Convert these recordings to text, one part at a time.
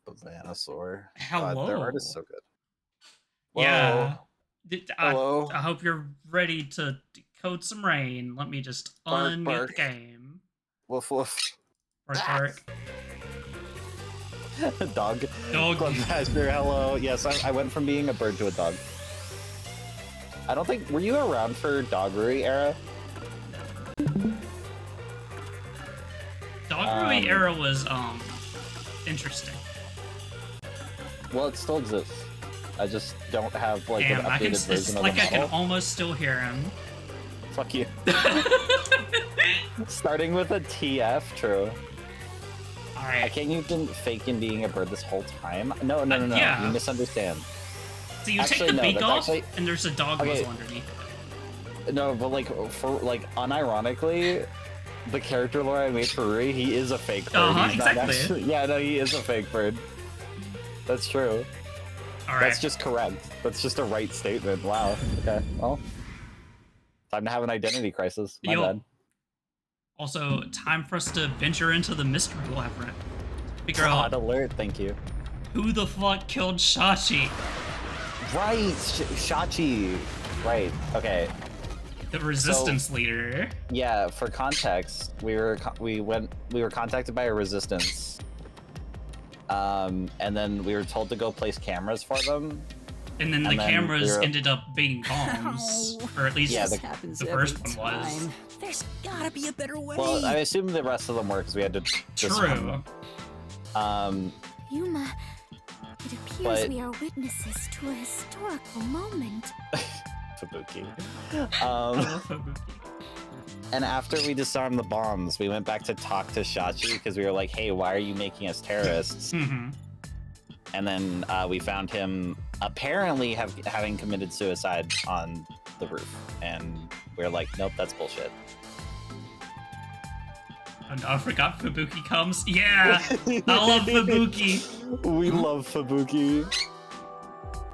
Bavanasaur. Hello. Their art is so good. Yeah. Hello. I hope you're ready to decode some rain. Let me just Bark, unmute bark. the game. Woof woof. Bark, bark. Dog. Dog. Clubmaster, hello. Yes, I went from being a bird to a dog. I don't think... Were you around for Dog RruiB era? Dog RruiB era was, interesting. Well, it still exists. I just don't have, like, Damn, an updated version of the model. I can almost still hear him. Fuck you. Starting with a TF, true. Alright. Can't you been faking being a bird this whole time? No. Yeah. You misunderstand. So you take the beak off, and there's a dog muzzle underneath it. No, but unironically, the character lore I made for RruiB, he is a fake bird. He's exactly. Not actually, yeah, no, he is a fake bird. That's true. Alright. That's just correct. That's just a right statement. Wow. Okay, well. Time to have an identity crisis. My bad. Also, time for us to venture into the mystery labyrinth. Figure out alert, thank you. Who the fuck killed Shachi? Right, Shachi. Right. Okay. The resistance leader. Yeah. For context, we were contacted by a resistance, and then we were told to go place cameras for them. And then the cameras ended up being bombs, or at least the first one was. There's gotta be a better way. Well, I assume the rest of them were because we had to. True. Yuma, it appears we are witnesses to a historical moment. Fubuki. And after we disarmed the bombs, we went back to talk to Shachi because we were like, "Hey, why are you making us terrorists?" And then we found him apparently having committed suicide on the roof, and we were like, "Nope, that's bullshit." Oh no, I forgot Fubuki comes. Yeah, I love Fubuki. We love Fubuki.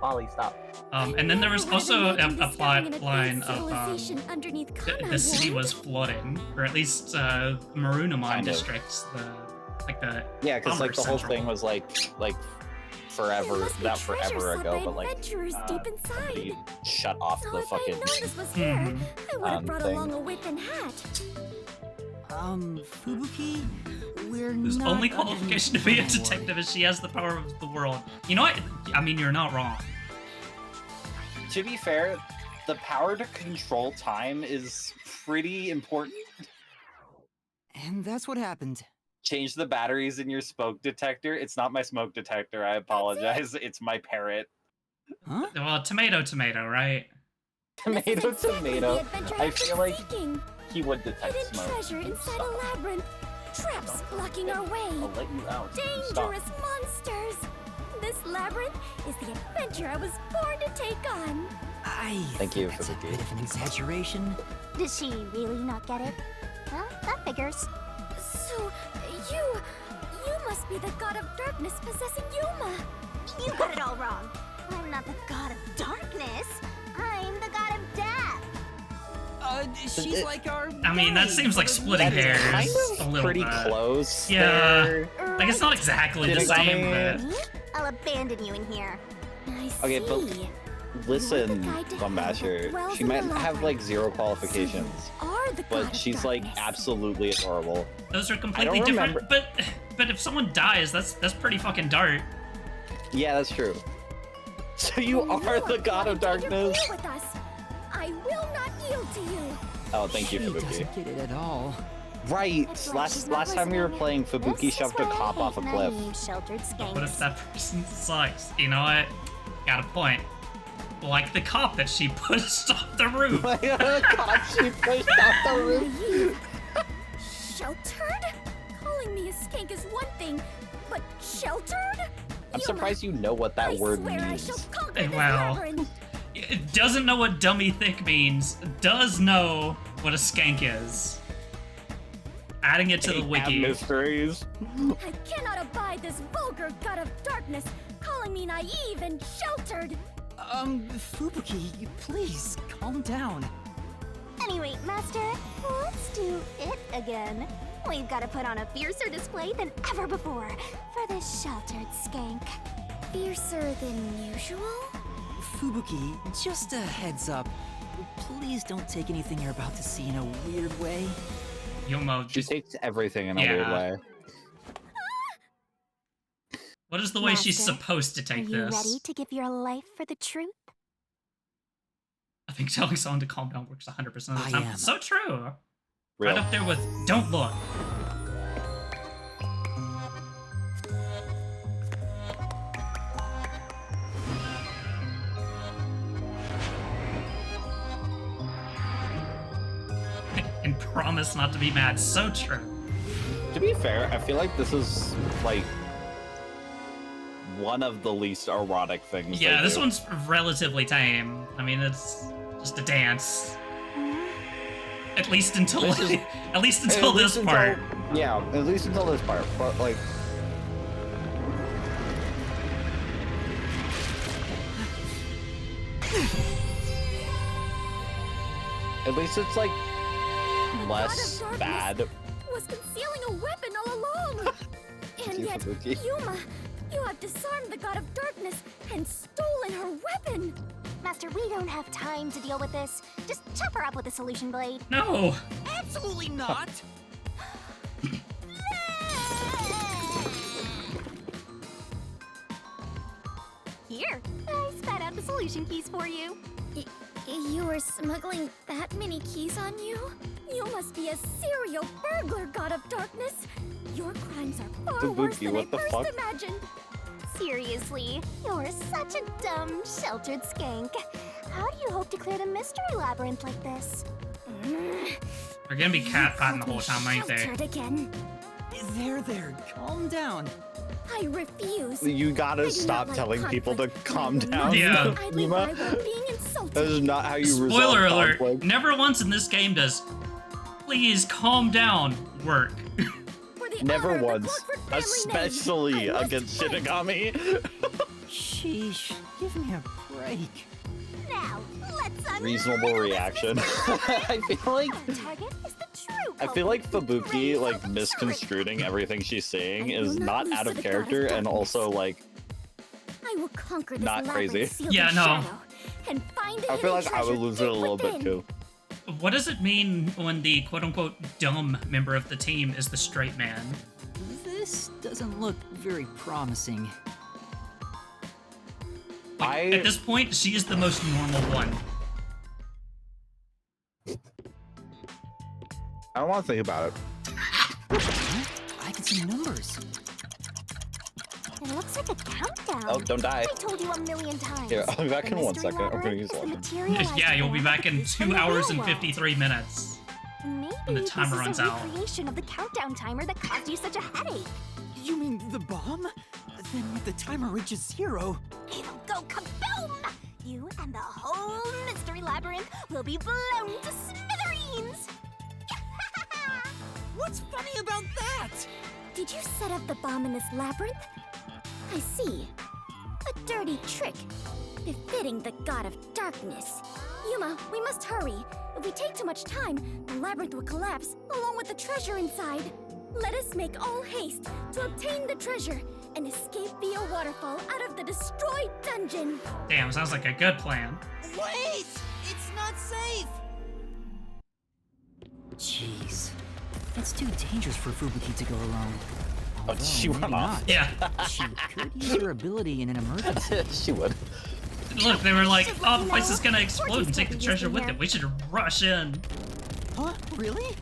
Ollie, stop. And then there was also a plot line of the city was flooding, or at least Marunamon districts. Yeah, because like the whole thing was like forever ago, but like somebody shut off the fucking I would have brought along a whip and hat. Fubuki, we're Whose not only qualification to be a detective is she has the power of the world. You know what? I mean, you're not wrong. To be fair, the power to control time is pretty important. And that's what happened. Change the batteries in your smoke detector. It's not my smoke detector, I apologize. It's my parrot. Huh? Well, tomato, right? Tomato. I feel like he would detect hidden smoke. Treasure inside a labyrinth. Traps blocking our way. I'll let you out. Dangerous monsters. This labyrinth is the adventure I was born to take on. Thank you That's for a the bit of an exaggeration. Does she really not get it? Well, that figures. So, you must be the god of darkness possessing Yuma. You got it all wrong. I'm not the god of darkness. I'm the god of death. She's like our. I mean, that seems like splitting hairs kind of a little pretty bit. close. Yeah, there. like it's not exactly the same, but I'll abandon you in here. I see. Okay, but listen, Bombasher, she might have like 0 qualifications, but she's like absolutely adorable. Those are completely different. But if someone dies, that's pretty fucking dark. Yeah, that's true. So you are the god of darkness. With us. I will not yield to you. Oh, thank you, Fubuki. Doesn't get it at all. Right. Last time we were playing, Fubuki shoved a cop off a cliff. What if that person sucks? You know what? Got a point. Like the cop that she pushed off the roof. God, she pushed off the roof. Sheltered? Calling me a skank is one thing, but sheltered? I'm surprised you know what that word means. Wow. It doesn't know what dummy thick means. Does know what a skank is. Adding it to the wiki. Mysteries. I cannot abide this vulgar god of darkness calling me naive and sheltered. Fubuki, please calm down. Anyway, Master, let's do it again. We've got to put on a fiercer display than ever before for this sheltered skank. Fiercer than usual? Fubuki, just a heads up. Please don't take anything you're about to see in a weird way. Yuma She just... takes everything in a weird Yeah. way. What is the way she's Master, supposed to Are take you this? ready to give your life for the truth? I think telling someone to calm down works 100% of the I time. am. So true. Real. Right up there with don't look. And promise not to be mad. So true. To be fair, I feel like this is like one of the least erotic things. Yeah, they this do. one's relatively tame. I mean, it's just a dance. At least until This is- at least At until least this part. Yeah, at least until this part. But like, at least it's like less God of bad. Darkness was concealing a weapon all along. And You yet, Fubuki. Yuma, you have disarmed the God of Darkness and stolen her weapon. Master, we don't have time to deal with this. Just chop her up with a solution blade. No. Absolutely not! Here, I spat out the solution keys for you. You were smuggling that many keys on you? You must be a serial burglar, God of Darkness. Your crimes are far worse Fubuki, than I what the first fuck? imagined. Seriously, you're such a dumb, sheltered skank. How do you hope to clear the mystery labyrinth like this? They're gonna be cat patting the Called whole me time, ain't they? sheltered again. There, calm down. I refuse. You I gotta do stop not like telling people to conflict. calm I will down. not Yeah. stand idly Yuma. by while being insulted. That is not how you resolve Spoiler alert, conflict. never once in this game does please calm down work. For the Never honor of the once, Corkford family especially name, I must against fight. Shinigami. Sheesh, give me a break. Now, let's unravel Reasonable this reaction. mystery. I feel like Our target is the true I feel like culprit. Fubuki Raise like up the misconstruing everything she's saying I will is not not out lose of to the God of character and Darkness. also like I will conquer this not labyrinth crazy. sealed Yeah, in no. shadow and find the I feel hidden like I would treasure lose it a deep little bit within. too. What does it mean when the quote-unquote dumb member of the team is the straight man? This doesn't look very promising. At this point, she is the most normal one. I don't want to think about it. I can see numbers. It looks like a countdown. Oh, don't die. I told you a million times. Here, I'll be back The in 1 mystery second. I'm gonna labyrinth use is the one. materialized Yeah, you'll be back in reality from 2 the hours real and world. 53 minutes. Maybe when the timer this runs is a out. recreation of the countdown timer that caused you such a headache. You mean the bomb? Then when the timer reaches 0, It'll go kaboom! You and the whole mystery labyrinth will be blown to smithereens! what's funny about that? Did you set up the bomb in this labyrinth? I see. A dirty trick. Befitting the God of Darkness. Yuma, we must hurry. If we take too much time, the labyrinth will collapse, along with the treasure inside. Let us make all haste to obtain the treasure and escape via waterfall out of the destroyed dungeon. Damn, sounds like a good plan. Wait! It's not safe! Jeez. It's too dangerous for Fubuki to go alone. Oh, she Although, went maybe off. not. Yeah. She could use her ability in an emergency. She would. Look, they were like, Just oh, let the me place know. is gonna explode and Fortune's take the taking treasure you with from it. We should rush in. Huh? Really?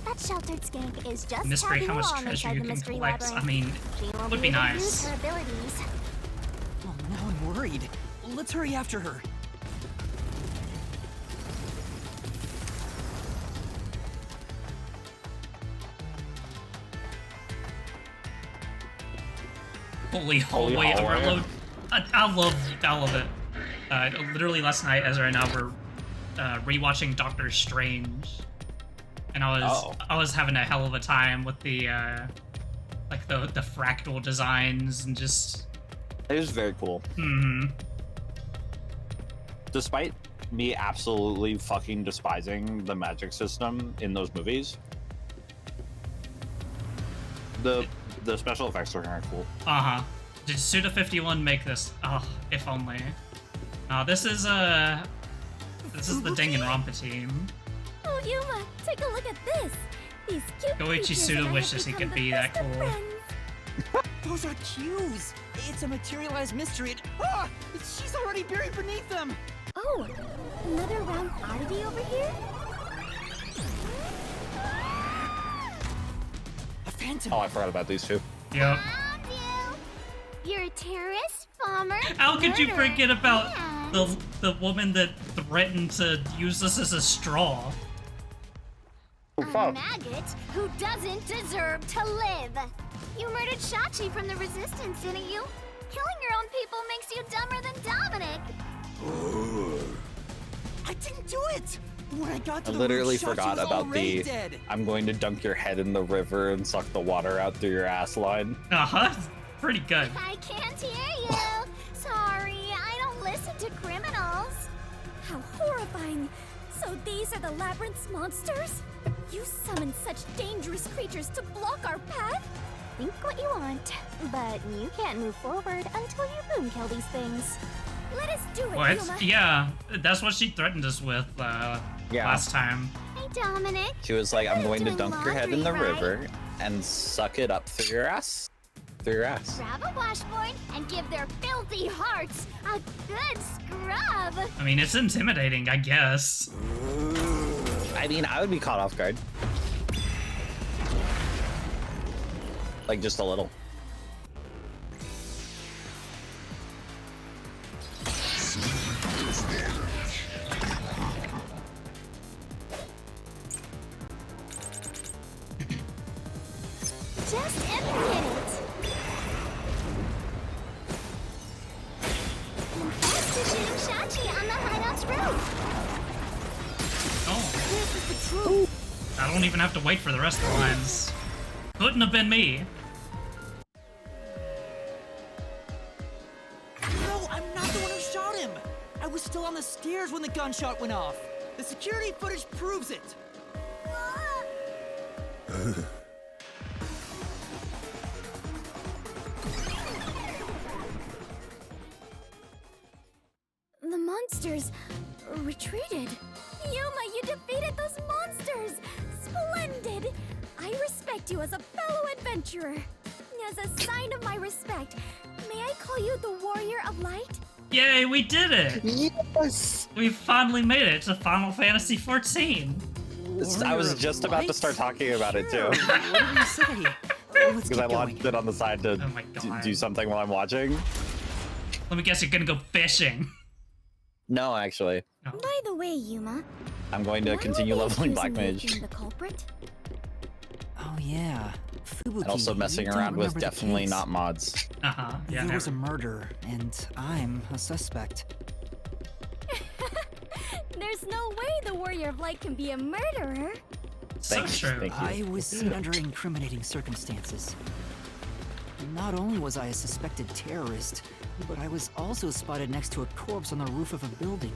That sheltered skank is just Mystery, tagging how much along treasure inside you the can mystery collect. labyrinth. I mean, She won't would be able to nice. use her abilities. Oh, now I'm worried. Let's hurry after her. holy hallway hallway. overload. I love it. Literally last night, Ezra and I were rewatching Doctor Strange, and I was having a hell of a time with the like the fractal designs and just. It was very cool. Despite me absolutely fucking despising the magic system in those movies, The special effects are kind of cool. Uh-huh. Did Suda51 make this? Oh, if only. This is the Danganronpa team. Oh, Yuma, take a look at this. These cute Goichi creatures Suda and I wishes have he could become be the that best of cool. friends. Those are cues. It's a materialized mystery. She's already buried beneath them. Oh, another round oddity over here? A phantom. Oh, I forgot about these two. Yep. Found you. You're a terrorist, bomber, How could you murderer, forget about and- the woman that threatened to use this as a straw? Oh, a fuck. maggot who doesn't deserve to live. You murdered Shachi from the Resistance, didn't you? Killing your own people makes you dumber than Dominic. I didn't do it. When I got to I the literally roof, Shachi forgot was about already the dead. I'm going to dunk your head in the river and suck the water out through your ass line. Uh-huh. Pretty good. I can't hear you. Sorry, I don't listen to criminals. How horrifying. So these are the Labyrinth's monsters? You summoned such dangerous creatures to block our path? Think what you want, but you can't move forward until you boom kill these things. Let us do it, What? Yuma. Yeah, that's what she threatened us with last time. Hey, Dominic. She was like, I'm going to Doing dunk your head in the laundry, right? river and suck it up through your ass. Through your ass. Grab a washboard and give their filthy hearts a good scrub. I mean, it's intimidating, I guess. I mean, I would be caught off guard. Like, just a little. Just empty it. Instituting Shachi on the hideout's roof. Oh, This is the truth. I don't even have to wait for the rest of the lines. Couldn't have been me. No, I'm not the one who shot him. I was still on the stairs when the gunshot went off. The security footage proves it. The monsters retreated. Yuma, you defeated those monsters! Splendid! I respect you as a fellow adventurer. As a sign of my respect, may I call you the Warrior of Light? Yay, we did it! Yes! We finally made it to Final Fantasy XIV. I was just about to start talking about it too. What did you say? Let's Because I keep launched going. it on the side to Oh my God. do something while I'm watching. Let me guess, you're gonna go fishing. No, actually. No. By the way, Yuma, I'm going to why were continue they leveling accusing Black you of Mage. being the culprit? Oh yeah, Fubuki. And also messing you don't around with remember the definitely case. not mods. Uh-huh. Yeah, There was a never. murder, and I'm a suspect. There's no way the Warrior of Light can be a murderer. So Thanks, true. thank you. I was seen under incriminating circumstances. Not only was I a suspected terrorist, but I was also spotted next to a corpse on the roof of a building.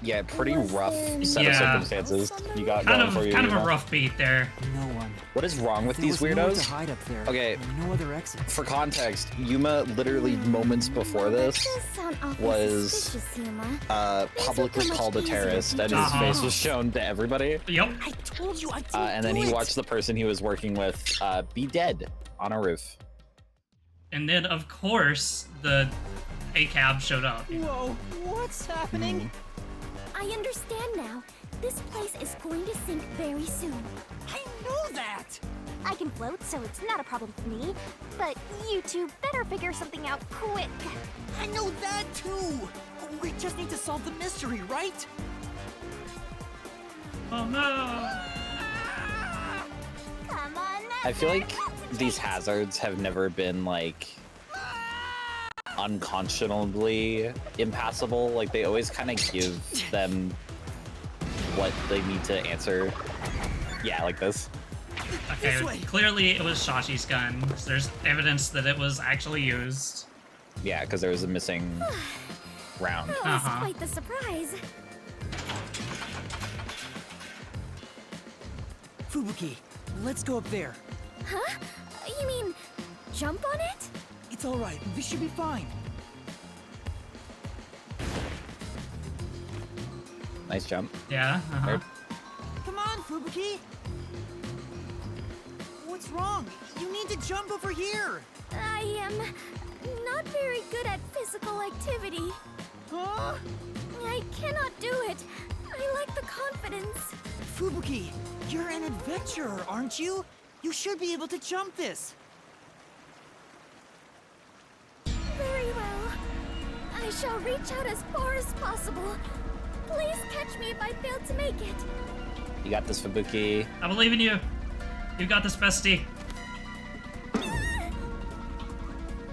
Yeah, pretty Was rough there set Yeah. of circumstances you got Kind going for you. of a Yuma. rough beat there. No one. What is wrong with There these was nowhere to weirdos? hide up there. Okay. And no other exits. For context, Yuma literally moments before That this does sound awfully was, suspicious, Yuma. Things publicly are so much called a easier terrorist, if and you his Uh-huh. face was shown to everybody. Yep. I told you I didn't And then do he it. watched the person he was working with be dead on a roof. And then, of course, the ACAB showed up. Whoa, what's happening? I understand now. This place is going to sink very soon. I know that. I can float, so it's not a problem for me. But you two better figure something out quick. I know that too. We just need to solve the mystery, right? Oh no! Come on, I feel like that's these it. hazards have never been like unconscionably impassable. Like they always kind of give them what they need to answer. Yeah, like this. Okay, This way. clearly it was Shachi's gun. There's evidence that it was actually used. Yeah, because there was a missing round. That was Uh-huh. quite the surprise. Fubuki, let's go up there. Huh? jump on it? It's alright, this should be fine. Nice jump. Yeah. Uh-huh. Come on, Fubuki! What's wrong? You need to jump over here! I am not very good at physical activity. Huh? I cannot do it. I lack the confidence. Fubuki, you're an adventurer, aren't you? You should be able to jump this. Very well. I shall reach out as far as possible. Please catch me if I fail to make it. You got this, Fubuki. I believe in you. You got this, bestie.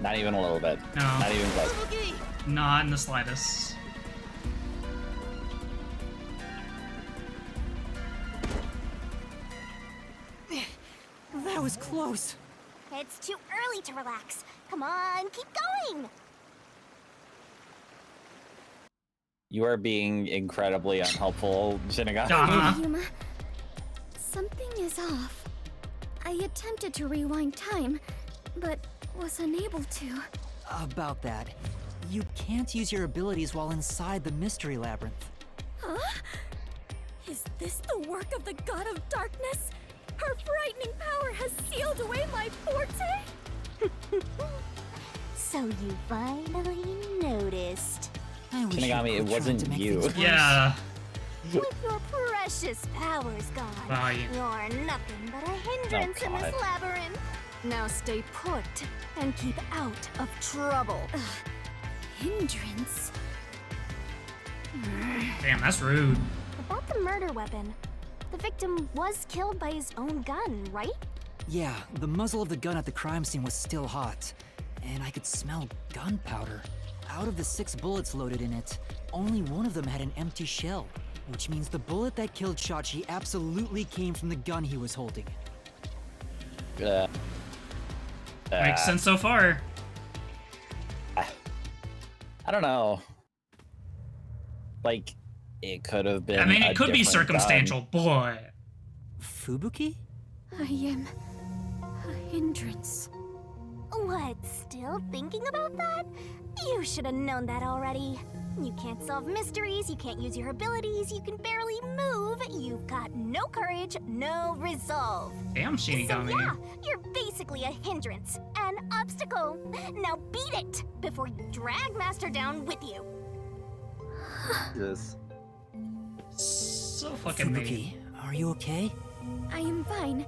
Not even a little bit. No. Not even close. Fubuki! Not in the slightest. That was close. It's too early to relax. Come on, keep going. You are being incredibly unhelpful, Shinigami. Uh-huh. Yuma, something is off. I attempted to rewind time, but was unable to. About that, you can't use your abilities while inside the Mystery Labyrinth. Huh? Is this the work of the God of Darkness? Her frightening power has sealed away my forte? So you finally noticed. I wish Shinigami, you it quit trying wasn't to make you. things worse. Yeah. With your precious powers gone, Wow, you- you're nothing but a hindrance in this God. labyrinth. Now stay put and keep out of trouble. Hindrance? Damn, that's rude. About the murder weapon. The victim was killed by his own gun, right? Yeah, the muzzle of the gun at the crime scene was still hot, and I could smell gunpowder. Out of the 6 bullets loaded in it, only one of them had an empty shell, which means the bullet that killed Shachi absolutely came from the gun he was holding. Makes sense so far. I don't know. Like, it could have been. I mean, a it could be different circumstantial, but Fubuki? I am a hindrance. What, still thinking about that? You should have known that already. You can't solve mysteries, you can't use your abilities, you can barely move, you've got no courage, no resolve. damn, Shinigami. So yeah, you're basically a hindrance, an obstacle. Now beat it before you drag Master down with you. Yes. So fucking mean. Fubuki, are you okay? I am fine.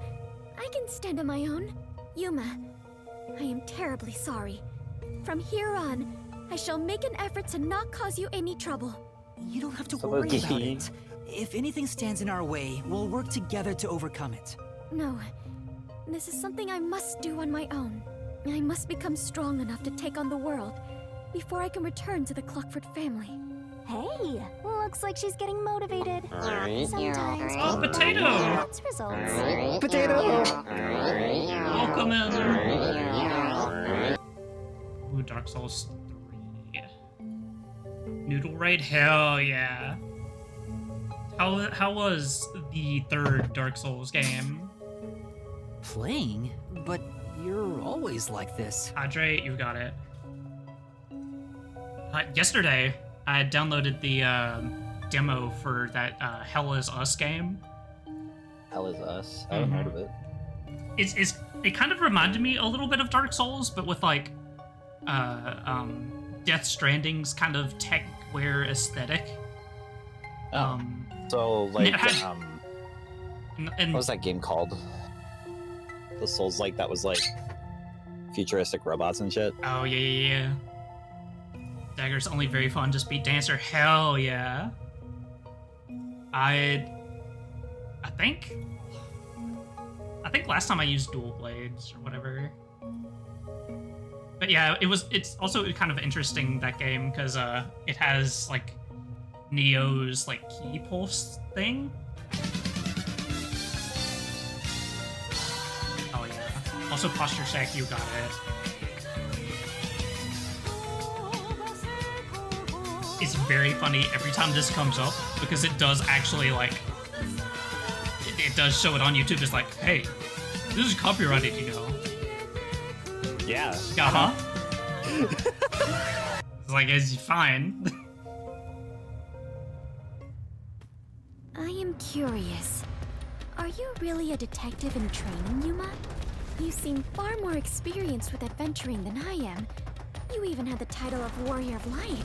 I can stand on my own. Yuma, I am terribly sorry. From here on, I shall make an effort to not cause you any trouble. You don't have to worry about Fubuki. it. If anything stands in our way, we'll work together to overcome it. No, this is something I must do on my own. I must become strong enough to take on the world before I can return to the Clockford family. Hey, looks like she's getting motivated. Sometimes Oh, potato! that's results. Potato! Welcome in. Ooh, Dark Souls 3. Noodle Raid? Hell yeah. How was the 3rd Dark Souls game? Playing? But you're always like this. Hydrate, you got it. Yesterday, I downloaded the demo for that Hell Is Us game. Hell is us. I haven't heard of it. It kind of reminded me a little bit of Dark Souls, but with like Death Stranding's kind of techware aesthetic. Oh. So, like, it had- and what was that game called? The Souls-like that was like futuristic robots and shit. oh yeah. Dagger's only very fun, just beat Dancer. Hell yeah. I think last time I used dual blades or whatever. But yeah, it's also kind of interesting, that game, because it has like Neo's like key pulse thing. Oh yeah. Also posture check, you got it. It's very funny every time this comes up, because it does actually like it does show it on YouTube. It's like, hey, this is copyrighted, you know. Yeah. Uh-huh. It's like, is he fine? I am curious. Are you really a detective in training, Yuma? You seem far more experienced with adventuring than I am. You even had the title of Warrior of Light.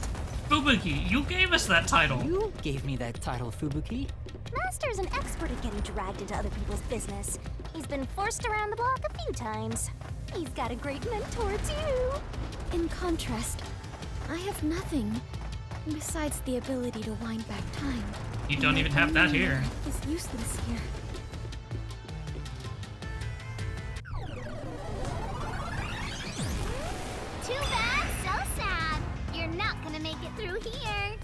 Fubuki, you gave us that title. You gave me that title, Fubuki. Master's an expert at getting dragged into other people's business. He's been forced around the block a few times. He's got a great mentor, too. In contrast, I have nothing besides the ability to wind back time. You don't even have that here. It's useless here. Too bad, so sad. You're not gonna make it through here.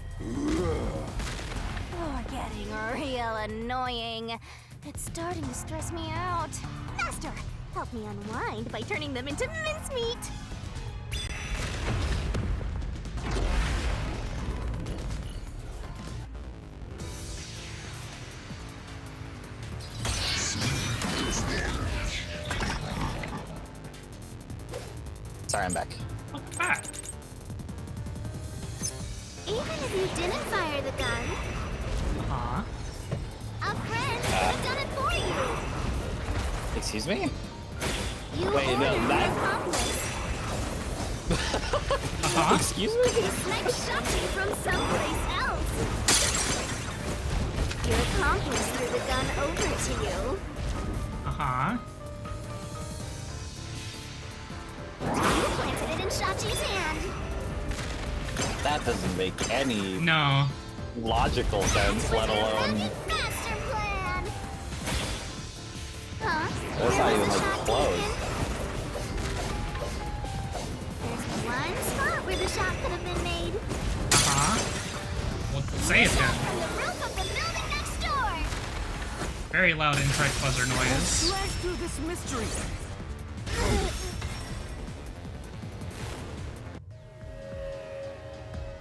You're getting real annoying. It's starting to stress me out. Master, help me unwind by turning them into mincemeat. Sorry, I'm back. Welcome back. Even if you didn't fire the gun, Uh-huh. a friend could have done it for you. Excuse me? You Wait, no, ordered that- your accomplice. Uh-huh. Excuse me? Sniped Shachi from someplace else. Your accomplice threw the gun over to you. Uh-huh. You planted it in Shachi's hand. That doesn't make any No. logical sense, let alone... Master plan. Huh? That's not even, like, close. There's one spot where the shot could have been made. Uh-huh. Well, say it then. From the roof of the building next door. Very loud incorrect buzzer noise. Slash through this mystery.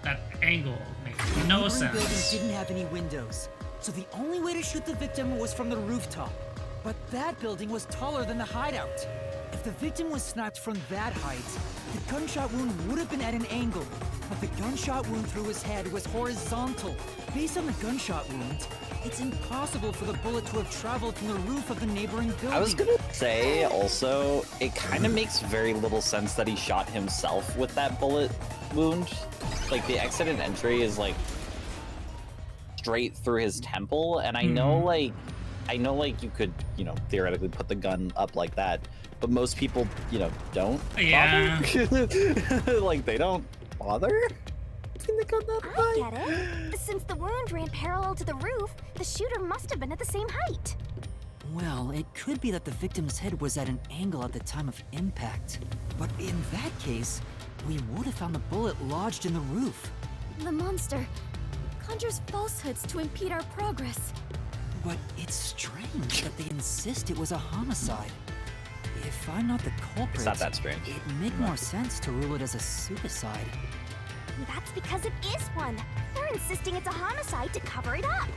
That angle makes no Neighboring buildings sense. didn't have any windows, so the only way to shoot the victim was from the rooftop. But that building was taller than the hideout. If the victim was sniped from that height, the gunshot wound would have been at an angle. But the gunshot wound through his head was horizontal. Based on the gunshot wound, it's impossible for the bullet to have traveled from the roof of the neighboring building. I was gonna say, also, it kind of makes very little sense that he shot himself with that bullet wound. Like, the exit and entry is, like, straight through his temple, and I know, like, you could, you know, theoretically put the gun up like that, but most people, you know, don't Yeah. bother. Like, they don't bother putting the gun up I high. get it. Since the wound ran parallel to the roof, the shooter must have been at the same height. Well, it could be that the victim's head was at an angle at the time of impact. But in that case, we would have found the bullet lodged in the roof. The monster conjures falsehoods to impede our progress. But it's strange that they insist it was a homicide. If I'm not the culprit, It's not that strange. it'd make more sense to rule it as a suicide. That's because it is one. They're insisting it's a homicide to cover it up.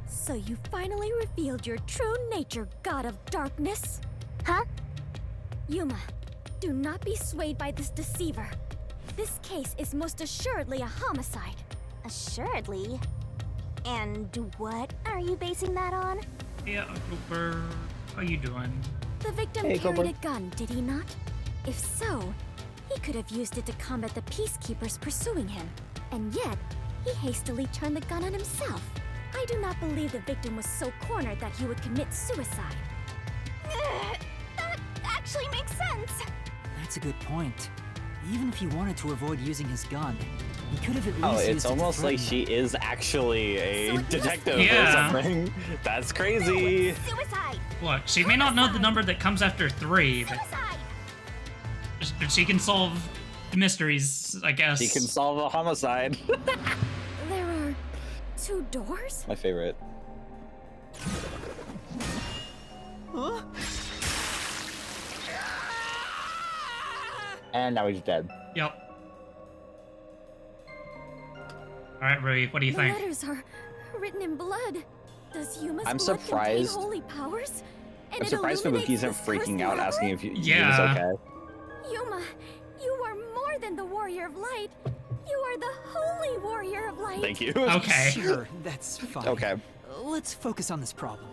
So you finally revealed your true nature, God of Darkness? Huh? Yuma, do not be swayed by this deceiver. This case is most assuredly a homicide. Assuredly? And what are you basing that on? Yeah, Cooper, how you doing? The victim Hey, carried Cobra. a gun, did he not? If so, he could have used it to combat the peacekeepers pursuing him. And yet, he hastily turned the gun on himself. I do not believe the victim was so cornered that he would commit suicide. That actually makes sense. That's a good point. Even if he wanted to avoid using his gun, he could have at least Oh, used it's it to almost like threaten she is actually a So it must detective be- Yeah. or something. That's crazy. Suicide! Look, she may not know the number that comes after 3, Suicide! but she can solve mysteries, I guess. She can solve a homicide. There are 2 doors? My favorite. Huh? And now he's dead. Yep. Alright, RruiB, what do you The think? letters are written in blood. Does Yuma's I'm blood surprised. contain holy powers? And I'm it surprised Fubuki illuminates isn't this cursed freaking out, asking if labyrinth? Yuma's okay. Yuma, you are more than the warrior of light. You are the holy warrior of light. Thank you. Okay. Sure, that's fine. Okay. Let's focus on this problem.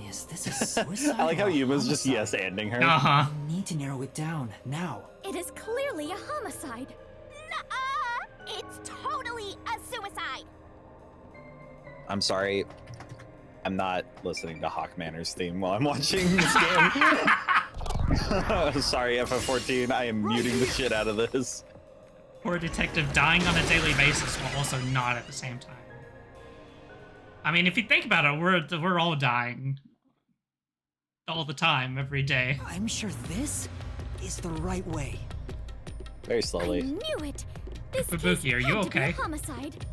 Is this a suicide? I like how or a Yuma's just homicide? yes-anding her. Uh-huh. I need to narrow it down now. It is clearly a homicide. Nuh-uh! It's totally a suicide! I'm sorry. I'm not listening to Hawk Manor's theme while I'm watching this game. Sorry, FF14. I am muting the shit out of this. Poor detective dying on a daily basis while also not at the same time. I mean, if you think about it, we're all dying. All the time, every day. I'm sure this is the right way. Very I slowly. knew it. This Fubuki, case are you had to be a okay? homicide.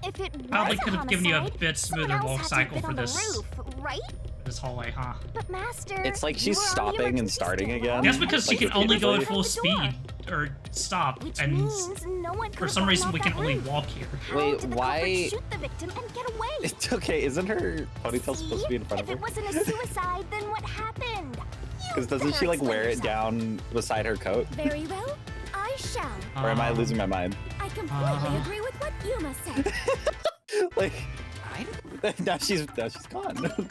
If it was Probably a could have given you a homicide, bit someone smoother else walk had to cycle have for been on this, the roof, right? this hallway, huh? But Master, It's like you she's were on the stopping and emergency starting stairwell. again. That's because she Like can only go at repeatedly. full speed, or stop, Which and means no one could for have some gotten reason off we can that only roof. walk here. How Wait, did the why- culprit shoot the victim and get away? It's okay. Isn't her ponytail supposed to be in front of If her? it wasn't a suicide, then what happened? Because doesn't she like wear it down beside her coat? Very well, I shall. Or am I losing my mind? I completely Uh-huh. agree with what Yuma said. Like, I now she's gone.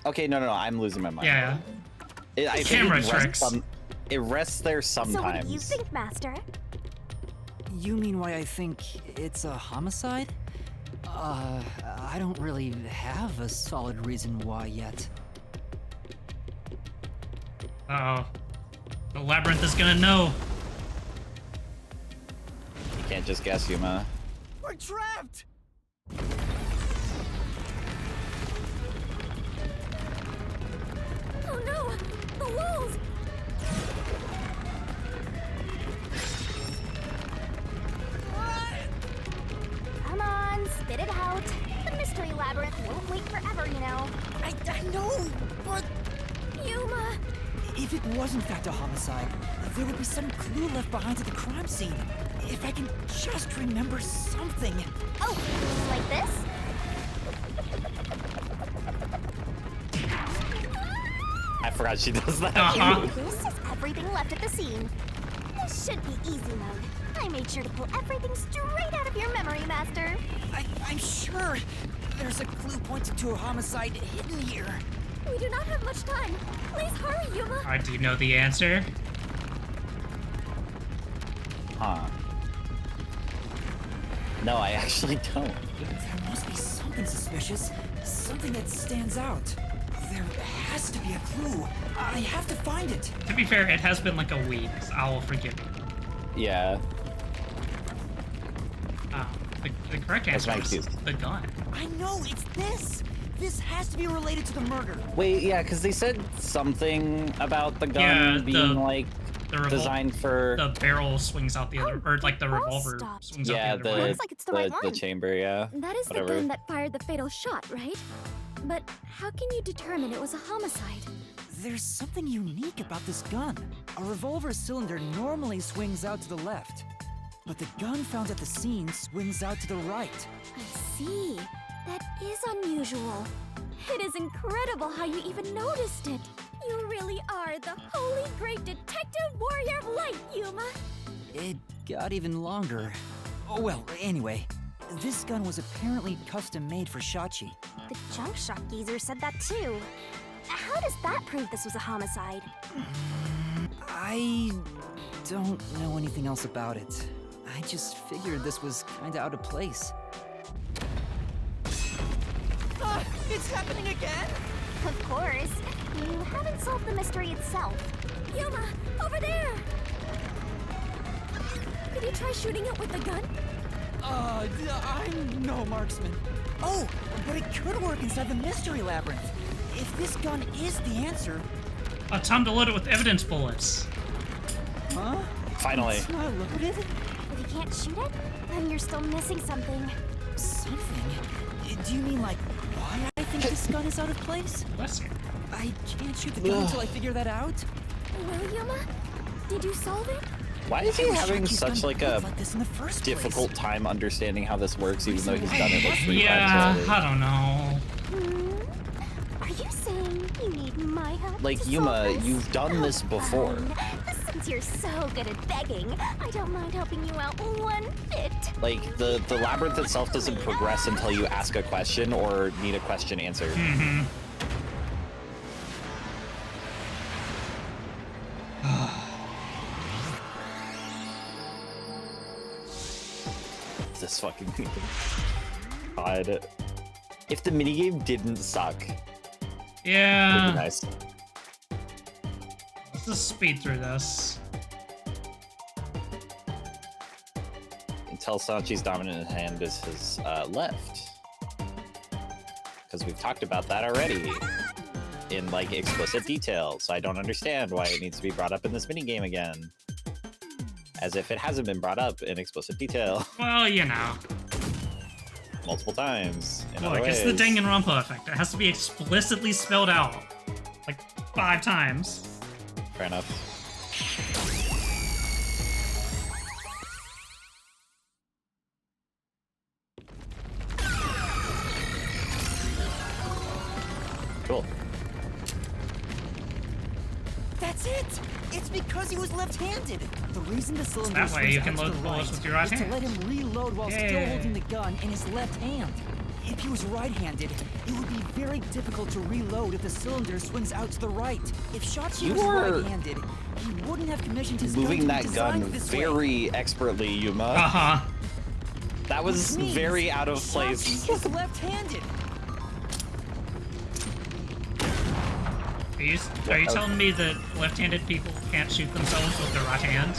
Okay, no, I'm losing my mind. Yeah. I think Camera it tricks. It rests there So what sometimes. do you think, Master? You mean why I think it's a homicide? I don't really have a solid reason why yet. Uh-oh. The Labyrinth is gonna know. You can't just guess, Yuma. We're trapped! Oh no! The walls! Come on, spit it out. The mystery labyrinth won't wait forever, you know. I know, but Yuma! if it was in fact a homicide, there would be some clue left behind at the crime scene. If I can just remember something. Oh, like this? I forgot she does that. Uh-huh. This is everything left at the scene. This should be easy mode. I made sure to pull everything straight out of your memory, Master. I'm sure there's a clue pointing to a homicide hidden here. We do not have much time. Please hurry, Yuma! I do know the answer. Huh. No, I actually don't. There must be something suspicious, something that stands out. There has to be a clue. I have to find it. To be fair, it has been like a week, so I will forgive you. Yeah. The correct That's answer my is excuse. the gun. I know, it's this. This has to be related to the murder. Wait, yeah, because they said something about the gun Yeah, being like The revol- designed for. The barrel swings out the other, or like the Oh, revolver stop. swings Yeah, out the other way. Looks like it's the right the one. chamber, yeah. That is Whatever. the gun that fired the fatal shot, right? But how can you determine it was a homicide? There's something unique about this gun. A revolver cylinder normally swings out to the left, but the gun found at the scene swings out to the right. I see. That is unusual. It is incredible how you even noticed it. You really are the holy great detective warrior of light, Yuma. It got even longer. Oh, well, anyway, this gun was apparently custom made for Shachi. The junk shop geezer said that too. How does that prove this was a homicide? I don't know anything else about it. I just figured this was kinda out of place. It's happening again? Of course. You haven't solved the mystery itself. Yuma, over there! Did you try shooting it with the gun? I'm no marksman. Oh, but it could work inside the mystery labyrinth. If this gun is the answer, Time to load it with evidence bullets. huh? Finally. It's not loaded? If you can't shoot it, then you're still missing something. Something? Do you mean like why I think this gun is out of place? Bless you. I can't shoot the gun until I figure that out? Well, Yuma, did you solve it? Why is he having Shachi's such done like a like this in the first difficult place? time understanding how this works, even though he's done it like 3 Yeah, times already? I don't know. Are you saying you need my help? Like, to Yuma, solve this? you've done this before. Fine. Since you're so good at begging, I don't mind helping you out one bit. Like, the labyrinth itself doesn't progress until you ask a question or need a question answered. Mm-hmm. This fucking God. If the minigame didn't suck, it'd Yeah. be nice. Let's just speed through this. Until Sanchi's dominant hand is his left. Because we've talked about that already in like explicit detail, so I don't understand why it needs to be brought up in this minigame again. As if it hasn't been brought up in explicit detail Well, you know. multiple times. In other Look, it's the ways. Danganronpa effect. It has to be explicitly spelled out. Like 5 times. Fair enough. Cool. That's it! It's because he was left-handed! The reason the cylinder That way you swings can out to load the bullets right with your right is hand. to let him reload while still Yeah. holding the gun in his left hand. If he was right-handed, it would be very difficult to reload if the cylinder swings out to the right. If Shachi You was are right-handed, he wouldn't have commissioned his Moving gun to that be gun designed this way. very expertly, Yuma. Uh-huh. That was Which means very out of place. Shachi is left-handed. Are you telling me that left-handed people can't shoot themselves with their right hand?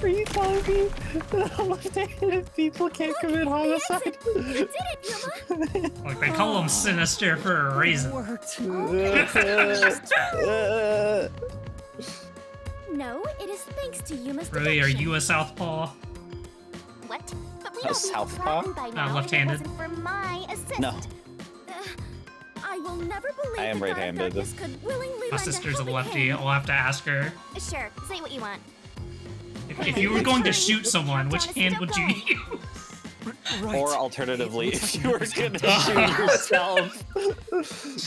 Are you telling me that left-handed people can't commit homicide? You did it, Yuma! Like, they call them sinister for a reason. Worked. No, it is thanks to Yuma's Really, are detection. you a southpaw? What? But we A don't be southpaw? forgotten by now if it left-handed. wasn't for my assist. No. I will never believe I am the God of right-handed. Darkness could willingly My lend sister's a helping lefty. hand. I'll have to ask her. Sure, say what you want. If you were going to shoot someone, which hand would you use? Right. Or alternatively, if you were gonna shoot yourself.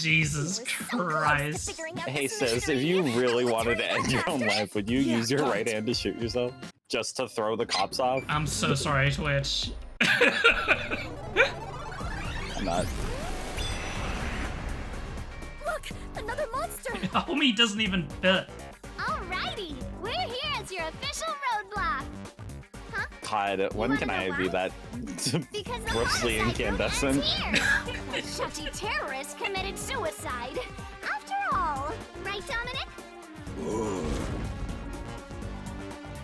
Jesus Christ. Hey sis, if you really wanted to end your own life, would you use your right hand to shoot yourself? Just to throw the cops off? I'm so sorry, Twitch. I'm not. Look, another monster. Homie doesn't even fit. Alrighty, we're here as your official roadblock. Huh? God, when can I be that Because the grossly homicide group incandescent? ends here. Shachi terrorist committed suicide. After all, right, Dominic?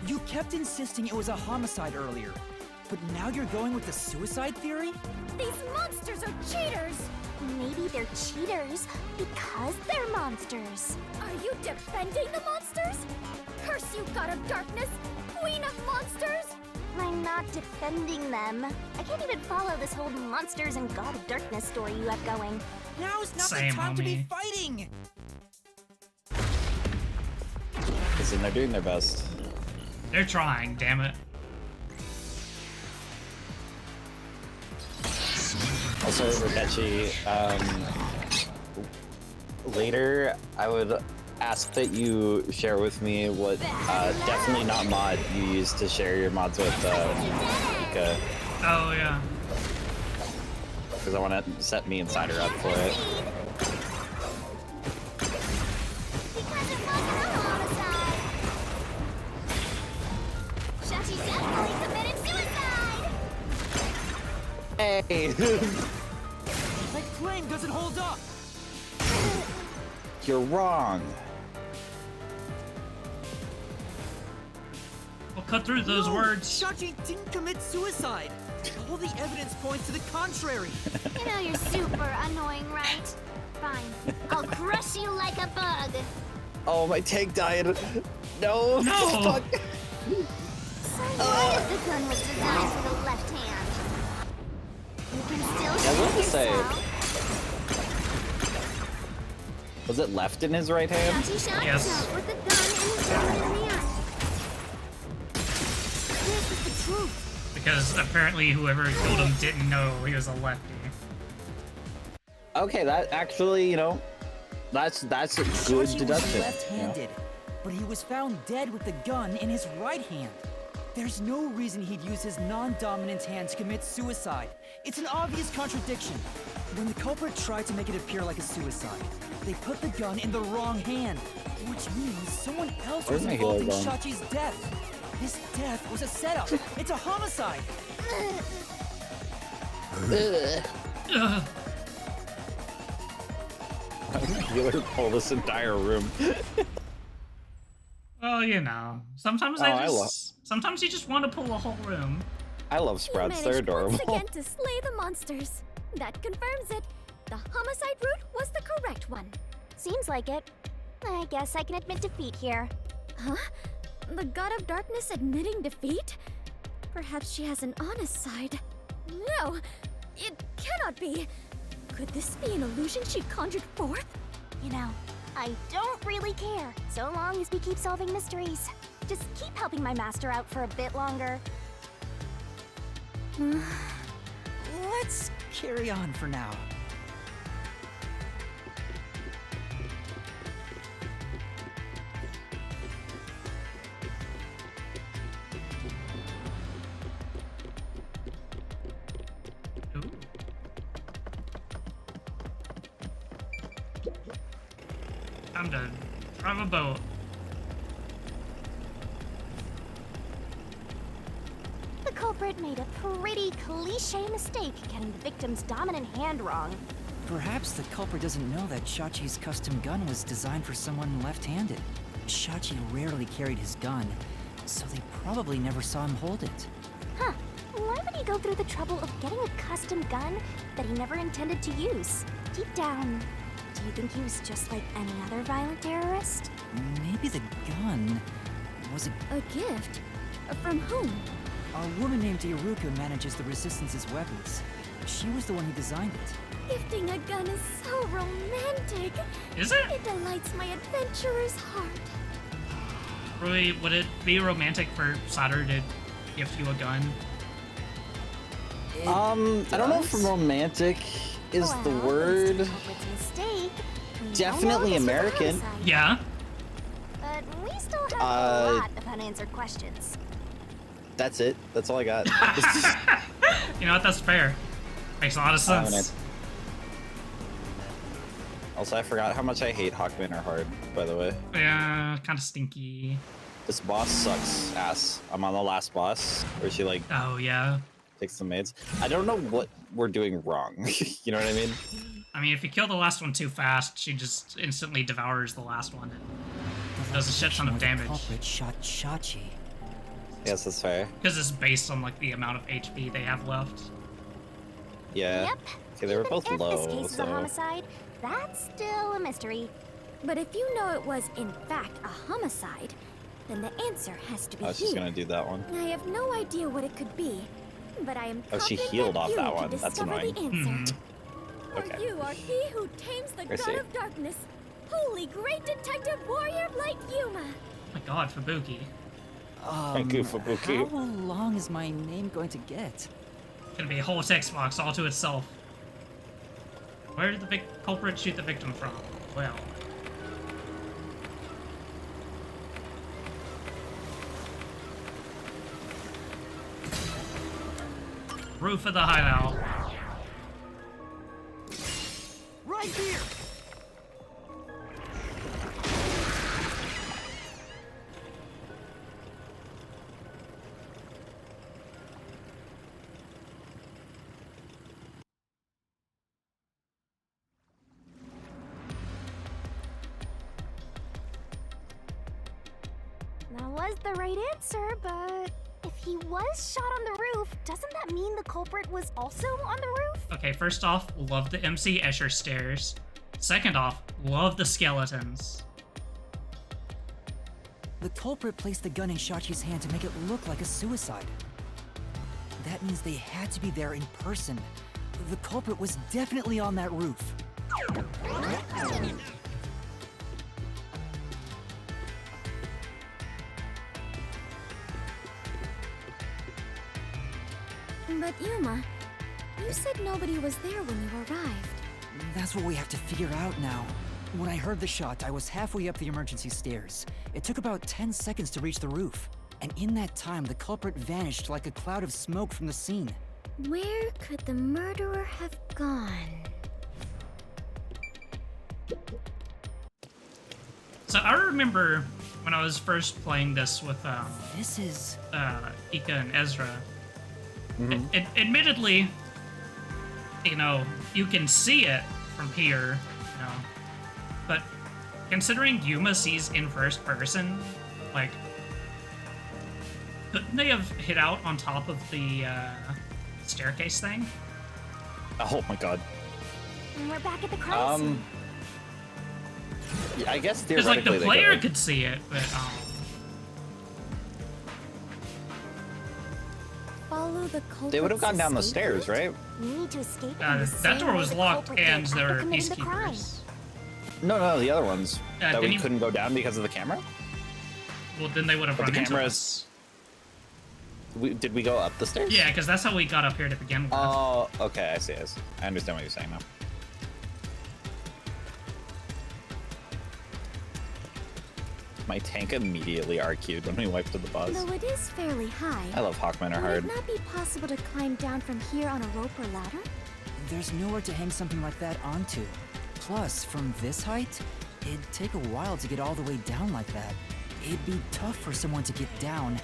You kept insisting it was a homicide earlier, but now you're going with the suicide theory? These monsters are cheaters. Maybe they're cheaters because they're monsters. Are you defending the monsters? Curse you, God of Darkness, Queen of Monsters! I'm not defending them. I can't even follow this whole monsters and God of Darkness story you have going. Now's not Same, the time to be homie. fighting! Listen, they're doing their best. They're trying, damn it. Also, Rakechi, later I would ask that you share with me what definitely not mod you use to share your mods with Mika, Oh, yeah. because I want to set me and Cider up for it. Because it wasn't a homicide. Shachi definitely committed suicide. Hey! My claim doesn't hold up! You're wrong. We'll cut through those No, words. Shachi didn't commit suicide! All the evidence points to the contrary! You know you're super annoying, right? Fine. I'll crush you like a bug. Oh, my tank died. No! No. Fuck. So what if the gun was designed for the left hand? You can still I shoot will say- yourself. Was it left in his right hand? Shachi shot Yes. himself with the gun in his right hand. truth. Because apparently whoever killed him didn't know he was a lefty. Okay, that actually, you know, that's a good Shachi deduction. was left-handed, but he was found dead with the gun in his right hand. There's no reason he'd use his non-dominant hand to commit suicide. It's an obvious contradiction. When the culprit tried to make it appear like a suicide, they put the gun in the wrong hand, which means someone else was involved in Shachi's death. This death was a setup. It's a homicide. Ugh. You would pull this entire room. Well, you know, sometimes sometimes you just want to pull a whole room. I love Sprouts. They're adorable. Once again to slay the monsters. That confirms it. The homicide route was the correct one. Seems like it. I guess I can admit defeat here. Huh? The God of Darkness admitting defeat? Perhaps she has an honest side. No! It cannot be! Could this be an illusion she conjured forth? You know, I don't really care, so long as we keep solving mysteries. Just keep helping my master out for a bit longer. Let's carry on for now. Ooh. Time to drive a boat. The culprit made a pretty cliche mistake getting the victim's dominant hand wrong. Perhaps the culprit doesn't know that Shachi's custom gun was designed for someone left-handed. Shachi rarely carried his gun, so they probably never saw him hold it. Huh. Why would he go through the trouble of getting a custom gun that he never intended to use? Deep down, do you think he was just like any other violent terrorist? Maybe the gun was A gift? From whom? a woman named Iruka manages the Resistance's weapons. She was the one who designed it. Gifting a gun is so romantic. Is it? It delights my adventurer's heart. RruiB, would it be romantic for Saturn to gift you a gun? I don't know if romantic is the Well, word. it's the culprit's mistake. We Definitely know this was a American. homicide. Yeah. But we still have a lot of unanswered questions. That's it. That's all I got. You know what? That's fair. Makes a lot of sense. Also, I forgot how much I hate Hawkman or Hard, by the way. Yeah, kind of stinky. This boss sucks ass. I'm on the last boss, where she, like, Oh, yeah. takes the maids. I don't know what we're doing wrong. You know what I mean? I mean, if you kill the last one too fast, she just instantly devours the last one and does a shit ton of The damage. culprit shot Shachi. Yes, that's fair. Because it's based on, like, the amount of HP they have left. Yeah. Yep. Okay, they were Even both if low, this case is a so... homicide, that's still a mystery. But if you know it was, in fact, a homicide, then the answer has to be I was just here. gonna do that one. I have no idea what it could be, but I am Oh, she confident healed off you that can one. That's discover annoying. the answer. For Okay. you are he who tames the I god see. of darkness, holy great detective warrior of light Yuma. Oh my god, Fubuki. Thank you, Fubuki. How long is my name going to get? It's gonna be a whole text box all to itself. Where did the culprit shoot the victim from? Well. Roof of the hideout. Right here! That was the right answer, but if he was shot on the roof, doesn't that mean the culprit was also on the roof? Okay, first off, love the MC Escher stairs. Second off, love the skeletons. The culprit placed the gun in Shachi's hand to make it look like a suicide. That means they had to be there in person. The culprit was definitely on that roof. But Yuma, you said nobody was there when you arrived. That's what we have to figure out now. When I heard the shot, I was halfway up the emergency stairs. It took about 10 seconds to reach the roof. And in that time, the culprit vanished like a cloud of smoke from the scene. Where could the murderer have gone? So I remember when I was first playing this with This is... Ika and Ezra. Admittedly, you know, you can see it from here, you know, but considering Yuma sees in first person, like, couldn't they have hit out on top of the staircase thing? Oh my god. We're back at the crime scene. Yeah, I guess Because theoretically like the player they could see it, but Follow the culprit's they would have gone down the escape stairs, route? right? We need to escape in the that same door way was the locked culprit did and there after were committing the crime. peacekeepers. No, the other ones that didn't we you- couldn't go down because of the camera. Well, then they would have But run the into cameras. us. Did we go up the stairs? Yeah, because that's how we got up here to begin with. Oh, okay. I see. I understand what you're saying now. My tank immediately RQ'd when we wiped to the buzz. Though it is fairly high, I love Hawkmen are would hard. it not be possible to climb down from here on a rope or ladder? There's nowhere to hang something like that onto. Plus, from this height, it'd take a while to get all the way down like that. It'd be tough for someone to get down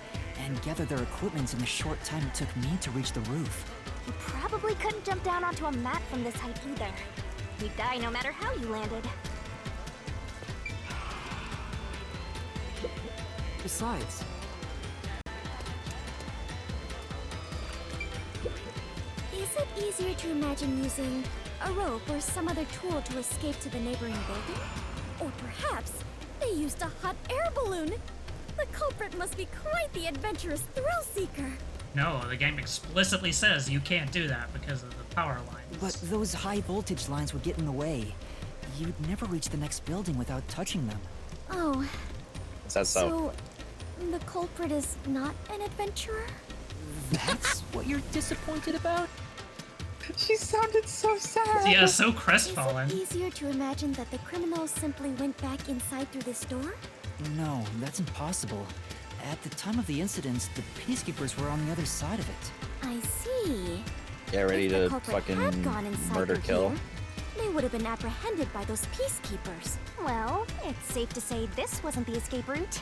and gather their equipment in the short time it took me to reach the roof. You probably couldn't jump down onto a mat from this height either. You'd die no matter how you landed. Besides, Is it easier to imagine using a rope or some other tool to escape to the neighboring building? Or perhaps they used a hot air balloon? The culprit must be quite the adventurous thrill seeker. No, the game explicitly says you can't do that because of the power lines. but those high voltage lines would get in the way. You'd never reach the next building without touching them. Oh, Says so. so the culprit is not an adventurer? That's what you're disappointed about? She sounded so sad. Yeah, so Is crestfallen. it easier to imagine that the criminal simply went back inside through this door? No, that's impossible. At the time of the incident, the peacekeepers were on the other side of it. I see. Get ready If the to culprit fucking had gone inside murder through kill. here, they would have been apprehended by those peacekeepers. Well, it's safe to say this wasn't the escape route.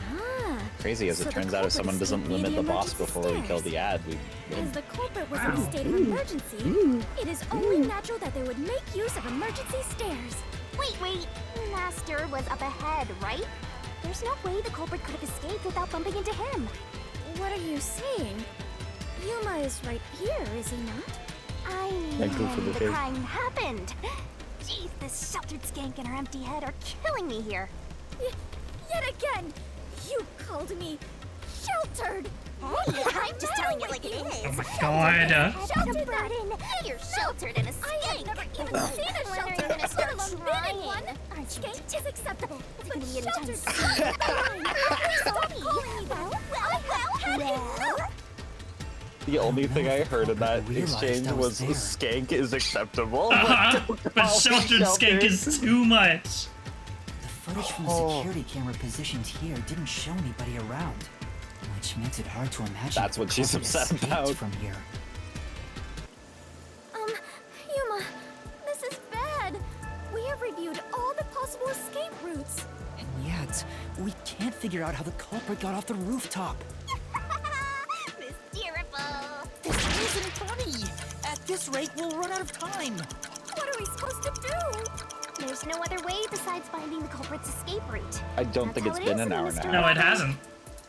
Ah, Crazy as So it the turns out, if culprit someone doesn't escaped via limit the the boss emergency before we kill stairs. the ad, we as win. the culprit was Wow. in a state of emergency, it is only natural that they would make use of emergency stairs. Wait. Master was up ahead, right? There's no way the culprit could have escaped without bumping into him. What are you saying? Yuma is right here, is he not? I Thank you for mean, the the pig. crime happened. Jeez, this sheltered skank and her empty head are killing me here. Yet again, you called me sheltered. Hey, I'm just telling you like it is. Oh my god. Sheltered burden. You're sheltered in a I have skank. never even seen a When are you shelter, gonna let start alone been trying? in one. Aren't you Skank is acceptable, It's but gonna be sheltered intense. is fine. Stop calling me that. I have had enough. The only thing I heard in that realized exchange I was was there. skank is acceptable. But sheltered skank is too much. The footage from the Oh. security camera positioned here didn't show anybody around, which makes it hard to imagine. That's the what she's culprit upset escaped about. from here. Yuma, this is bad. We have reviewed all the possible escape routes. And yet, we can't figure out how the culprit got off the rooftop. Mysterious. This isn't funny. At this rate, we'll run out of time. What are we supposed to do? There's no other way besides finding the culprit's escape route. I don't think That's it's how it been is an in hour Mr. now. No, it hasn't.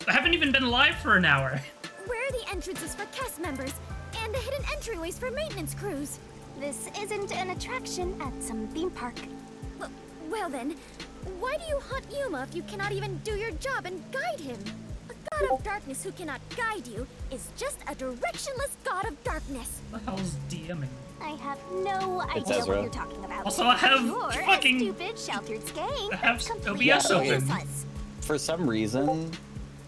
I haven't even been live for an hour. Where are the entrances for cast members and the hidden entryways for maintenance crews? This isn't an attraction at some theme park. Well then, why do you hunt Yuma if you cannot even do your job and guide him? A god of darkness who cannot guide you is just a directionless god of darkness. What the hell's DMing? I have no It's idea Ezra. what you're talking about. Also, I have You're fucking- a stupid sheltered skank. I have Completely OBS open. useless. For some reason,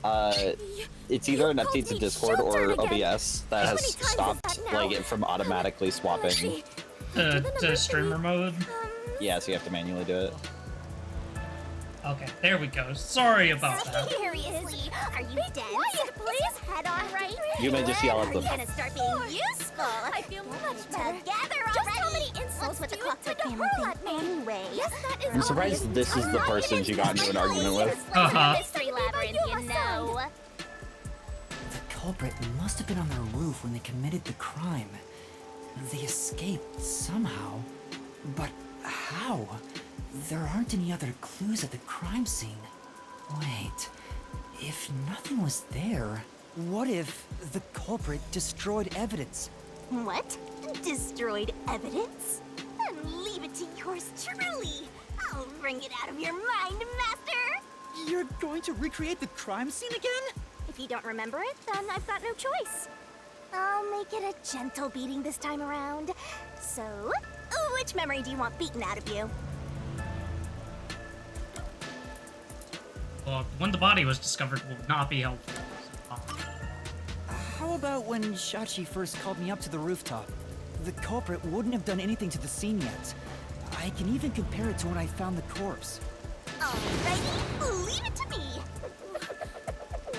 It's either an update to Discord or OBS that has stopped like it from automatically swapping. The streamer mode? Yeah, so you have to manually do it. Okay, there we go. Sorry about that. Seriously, are you dead? Quiet, please. Head on right. You may just yell at Are them. you gonna start being useful? I feel much better. Together already. Just how many insults with the clockwork hammer thing anyway? Yes, that is. I'm surprised this is the person you got into an argument with. Mystery labyrinth, you know. The culprit must have been on their roof when they committed the crime. They escaped somehow. But how? There aren't any other clues at the crime scene. Wait, if nothing was there, what if the culprit destroyed evidence? What? Destroyed evidence? Then leave it to yours truly. I'll wring it out of your mind, Master. You're going to recreate the crime scene again? If you don't remember it, then I've got no choice. I'll make it a gentle beating this time around. So, which memory do you want beaten out of you? Well, when the body was discovered will not be helpful. How about when Shachi first called me up to the rooftop? The culprit wouldn't have done anything to the scene yet. I can even compare it to when I found the corpse. Alrighty, leave it to me.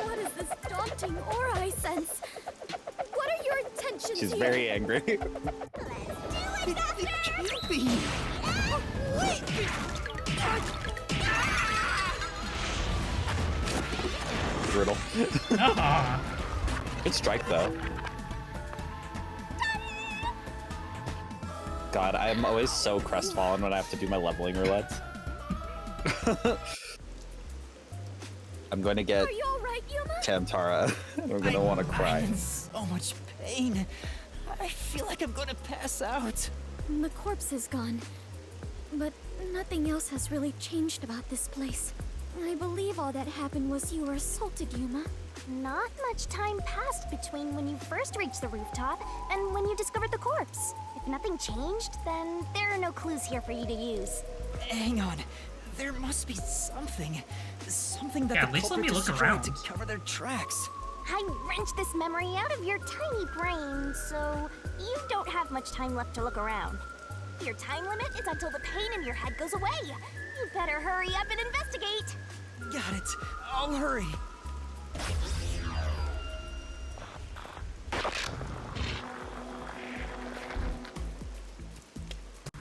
What is this daunting aura I sense? What are your intentions She's here? very angry. Let's do it, Master! Can't be. Brutal. Good strike though. God, I'm always so crestfallen when I have to do my leveling roulette. I'm going to get Are you alright, Yuma? Tamtara, and I'm going to want to cry. I'm in so much pain. I feel like I'm gonna pass out. The corpse is gone, but nothing else has really changed about this place. I believe all that happened was you were assaulted, Yuma. Not much time passed between when you first reached the rooftop and when you discovered the corpse. If nothing changed, then there are no clues here for you to use. Hang on. There must be something. Something that Yeah, the at least let me culprit look destroyed around. to cover their tracks. I wrenched this memory out of your tiny brain, so you don't have much time left to look around. Your time limit is until the pain in your head goes away. You better hurry up and investigate. Got it. I'll hurry.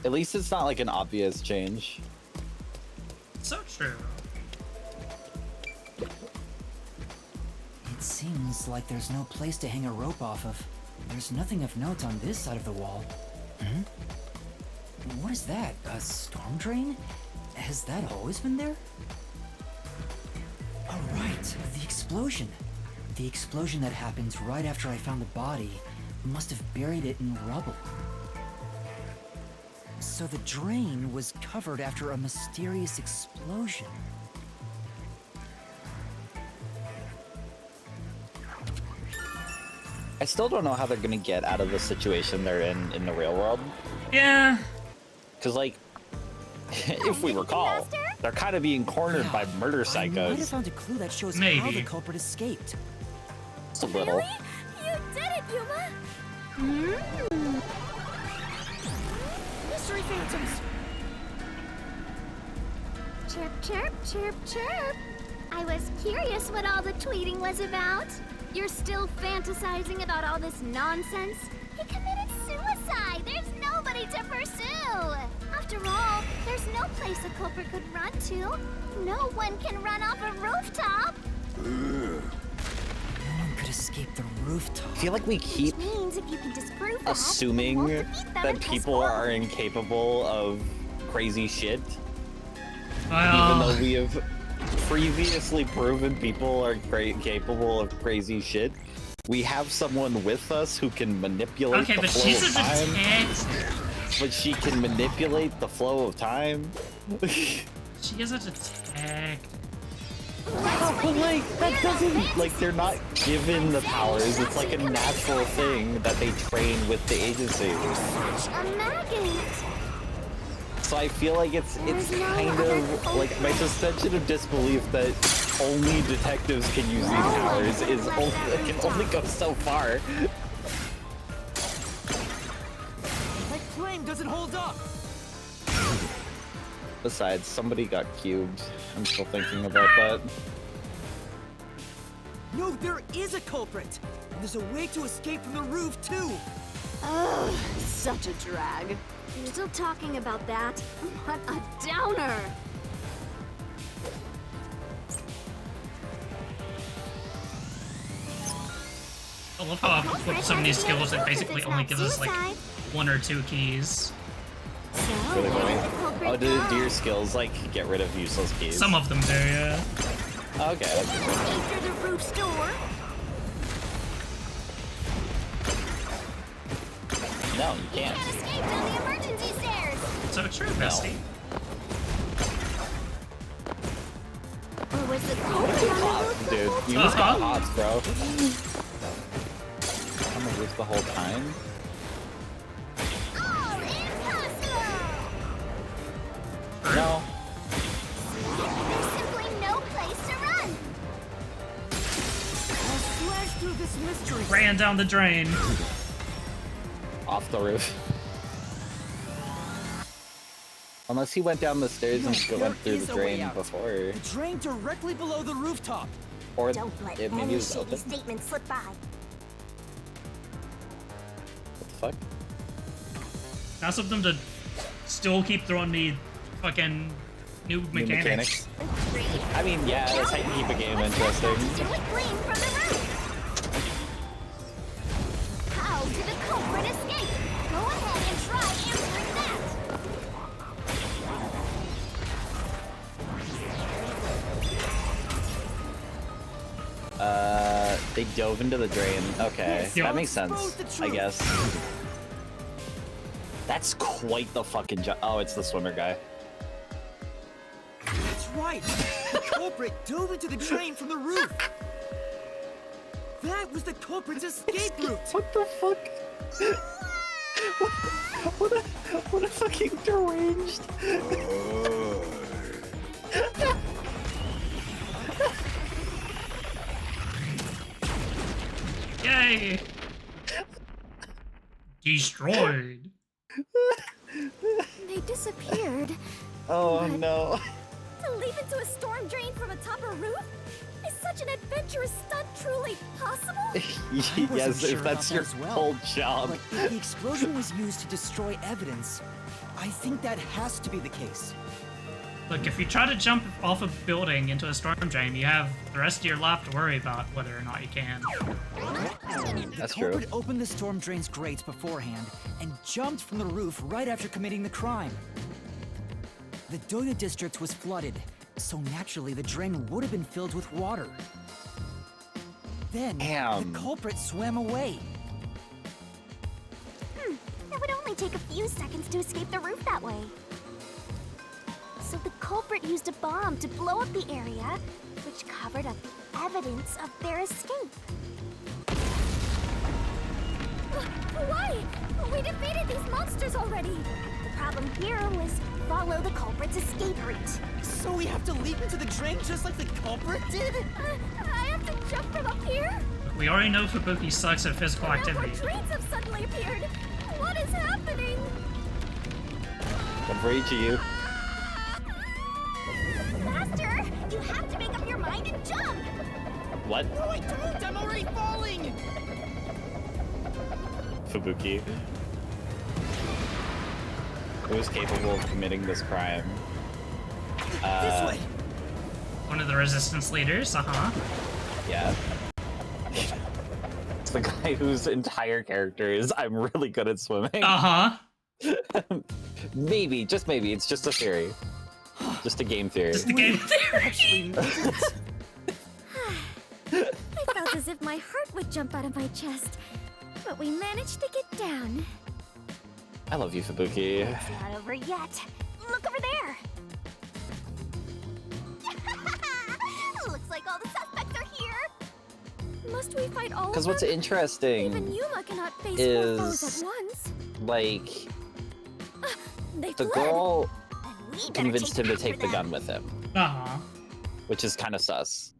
At least it's not like an obvious change. So true. It seems like there's no place to hang a rope off of. There's nothing of note on this side of the wall. Hmm? What is that? A storm drain? Has that always been there? Oh, right. The explosion. The explosion that happened right after I found the body must have buried it in rubble. So the drain was covered after a mysterious explosion. I still don't know how they're gonna get out of the situation they're in the real world. Yeah. Because, like, if we recall, they're kind of being cornered by murder I might have psychos. found a clue that shows how Maybe. the culprit escaped. Just a little. Really? You did it, Yuma! Mystery phantoms! Chirp, chirp, chirp, chirp. I was curious what all the tweeting was about. You're still fantasizing about all this nonsense? He committed suicide! There's nobody to pursue! After all, there's no place a culprit could run to. No one can run off a rooftop! No one could escape the rooftop. I feel like we keep Which means if you can disprove that, assuming you won't defeat them that and people press are forward. incapable of crazy shit, even Well, though we have previously proven people are capable of crazy shit. We have someone with us who can manipulate okay, the but flow she's of a time, detective. but she can manipulate the flow of time. She is a detective. But like, that doesn't, like, they're not given the powers. It's like a natural thing that they train with the agency. A maggot! So I feel like it's kind of like my suspension of disbelief that only detectives can use these powers is can only go so far. That flame doesn't hold up! Besides, somebody got cubed. I'm still thinking about that. No, there is a culprit! And there's a way to escape from the roof, too! Ugh, such a drag. You're still talking about that? What a downer! I love how with some of these skills it basically only gives us like 1 or 2 keys. Really funny. Oh, do your skills like get rid of useless keys? Some of them do, yeah. Okay. That's Enter the roof's door. No, you can't. You can't escape down the emergency stairs. So true, bestie. Or was the culprit on the roof Dude, the you whole just got Uh-huh. hots, bro. On the roof the whole time? All impossible! No. There's simply no place to run. I'll slash through this mystery! Ran down the drain. Off the roof. Unless he went down the stairs and No, went through there the is a way drain out. before. The drain directly below the rooftop! Or Don't let it maybe any was shady open. statement slip by. What the fuck? Nice of them to still keep throwing me fucking new New mechanics. I mean, yeah, that's how you keep a game interesting. Do it gleam from the roof. How did the culprit escape? Go ahead and try answering that. They dove into the drain. Okay, Yep. that makes sense, Expose the I truth. guess. That's quite the fucking jump. Oh, it's the swimmer guy. That's right! The culprit dove into the drain from the roof! That was the culprit's escape route! What the fuck? what a fucking deranged. Yay! Destroyed. They disappeared. Oh What? no. To leap into a storm drain from atop a roof? Is such an adventurous stunt truly possible? Yes, sure if that's about your that as well. whole job. But if the explosion was used to destroy evidence, I think that has to be the case. Look, if you try to jump off a building into a storm drain, you have the rest of your life to worry about whether or not you can. That's The true. culprit opened the storm drain's grates beforehand and jumped from the roof right after committing the crime. The Doya district was flooded, so naturally the drain would have been filled with water. Then, Damn. the culprit swam away. It would only take a few seconds to escape the roof that way. So the culprit used a bomb to blow up the area, which covered up the evidence of their escape. Why? We defeated these monsters already. The problem here was follow the culprit's escape route. So we have to leap into the drain just like the culprit did? I have to jump from up here? We already know Fubuki sucks at physical Now activity. more drains have suddenly appeared. What is happening? One for each of you. Faster! You have to make up your mind and jump! What? No, I don't! I'm already falling! Fubuki. Who is capable of committing this crime? This way! One of the resistance leaders, Yeah. It's the guy whose entire character is, I'm really good at swimming. Maybe, just maybe, it's just a theory. Just a game theory. Just the game theory. Actually, I felt as if my heart would jump out of my chest, but we managed to get down. I love you, Fubuki. It's not over yet. Look over there! Looks like all the suspects are here! Must we fight all of them? Because what's Even interesting Yuma cannot face is, 4 foes at once. like, They the fled. girl And we better convinced chase him to after take the them. gun with him. which is kind of sus.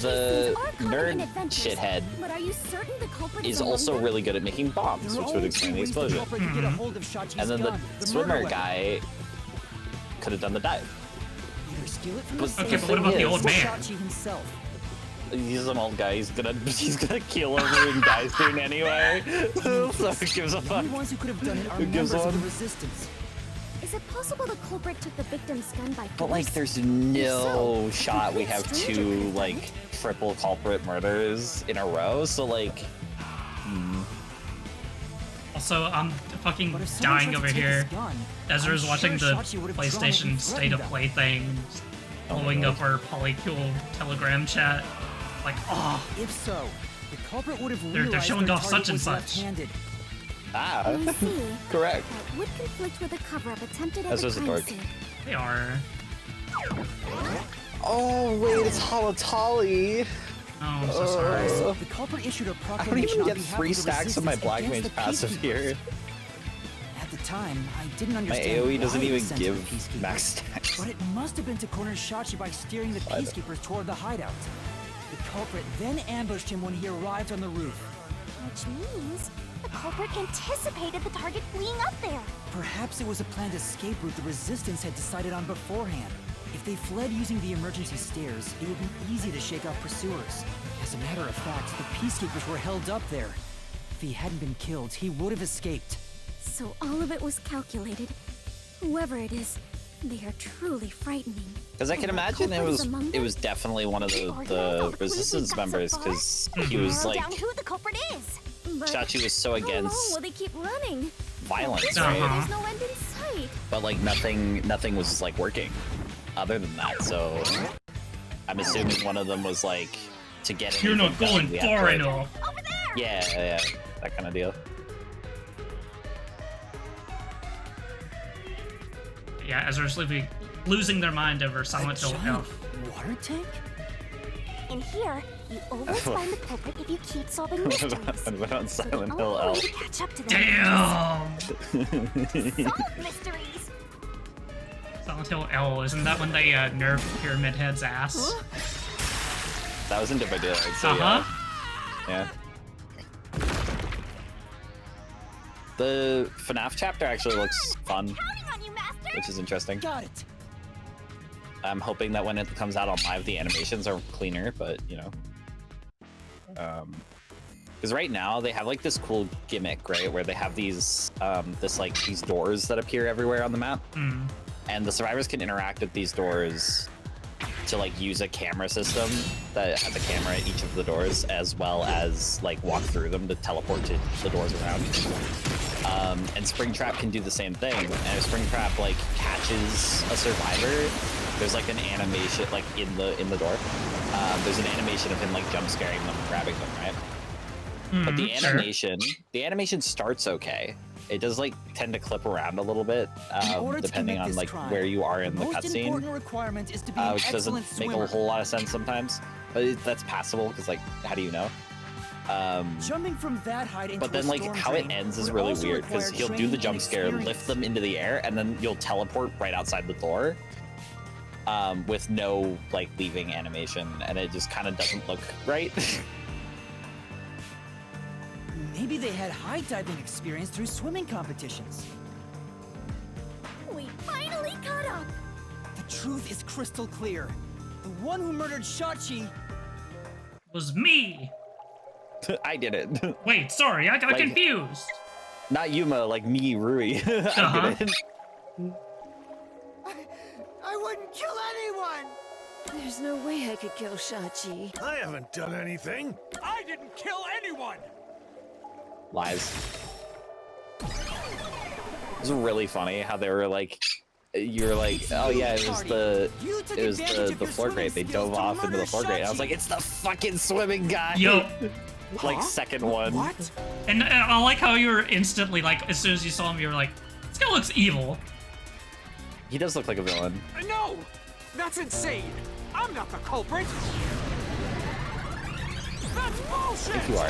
The nerd shithead But are you certain the culprit is also really good at making bombs, which would explain the explosion. And then the swimmer guy could have done the dive. Okay, but what about the old man? He's an old guy. He's gonna keel over and die soon anyway. So who gives a fuck? Who gives one? Is it possible the culprit took the victim's gun by force? But like, there's no shot we have two like triple culprit murders in a row. So like, Also, I'm fucking dying over here. Ezra's watching the PlayStation State of Play thing, blowing up our Polycule Telegram chat. Like, oh, If so, the culprit would have they're showing their off such target and was such. left-handed. ah, I see. correct. That would conflict with a cover-up attempted at That's the just a crime dork. scene. they are. Oh wait, it's Halatali. Oh, I'm so sorry. The culprit issued a I don't proclamation even on get behalf 3 of the stacks of my resistance Black against Mage the passive peacekeepers. here. At the time, I didn't My understand AoE doesn't why it even was sent to the give peacekeepers, max stacks. but it must have been to corner Shachi by steering the Why the- peacekeepers toward the hideout. The culprit then ambushed him when he arrived on the roof. Which means the culprit anticipated the target fleeing up there. Perhaps it was a planned escape route the resistance had decided on beforehand. If they fled using the emergency stairs, it would be easy to shake off pursuers. As a matter of fact, the peacekeepers were held up there. If he hadn't been killed, he would have escaped. So all of it was calculated. Whoever it is, they are truly frightening. Because I can And the imagine culprit is among it them? was definitely one of Or did I the thought resistance got so members far? because he was Narrow like down who the culprit is. But Shachi was so how long against will they keep running? violence, This right? way, there's no end in sight. But like nothing was like working other than that. So I'm assuming one of them was like to get. You're not anything done, going we have far to- enough. Over there! Yeah, that kind of deal. Yeah, Ezra's losing their mind over Silent Hill giant F. water tank? In here, you always find the culprit if you keep solving mysteries. What about So the Silent only Hill way L? to catch up to them Damn! is to solve mysteries. Silent Hill L, isn't that when they nerfed Pyramid Head's ass? That was in Dead by Daylight. So yeah. The FNAF chapter actually looks fun, Counting on you, Master. which is interesting. Got it. I'm hoping that when it comes out on live, the animations are cleaner, but you know. Because right now they have like this cool gimmick, right, where they have these these doors that appear everywhere on the map, and the survivors can interact with these doors to like use a camera system that has a camera at each of the doors, as well as like walk through them to teleport to the doors around. And Springtrap can do the same thing. And if Springtrap like catches a survivor, there's like an animation like in the door. There's an animation of him like jump scaring them, grabbing them, right? But the animation starts okay. It does like tend to clip around a little bit, depending on like where you are in the cutscene, which doesn't make a whole lot of sense sometimes. But that's passable because like, how do you know? Jumping from that height into But then like how it ends is really weird because he'll do the jump scare, lift them into the air, and then you'll teleport right outside the door. With no like leaving animation, and it just kind of doesn't look right. Maybe they had high diving experience through swimming competitions. We finally caught up. The truth is crystal clear. The one who murdered Shachi Was me! I did it. Wait, sorry, I got Like- confused. Not Yuma, like me, RruiB. I did it. I wouldn't kill anyone! There's no way I could kill Shachi. I haven't done anything. I didn't kill anyone! Lies. It was really funny how they were like, you were like, oh yeah, it was the floor grate. They dove off into the floor grate. I was like, it's the fucking swimming guy. Yo. Like second one. What? And I like how you were instantly, like, as soon as you saw him, you were like, this guy looks evil. He does look like a villain. No! That's insane! I'm not the culprit! That's bullshit! I think you are.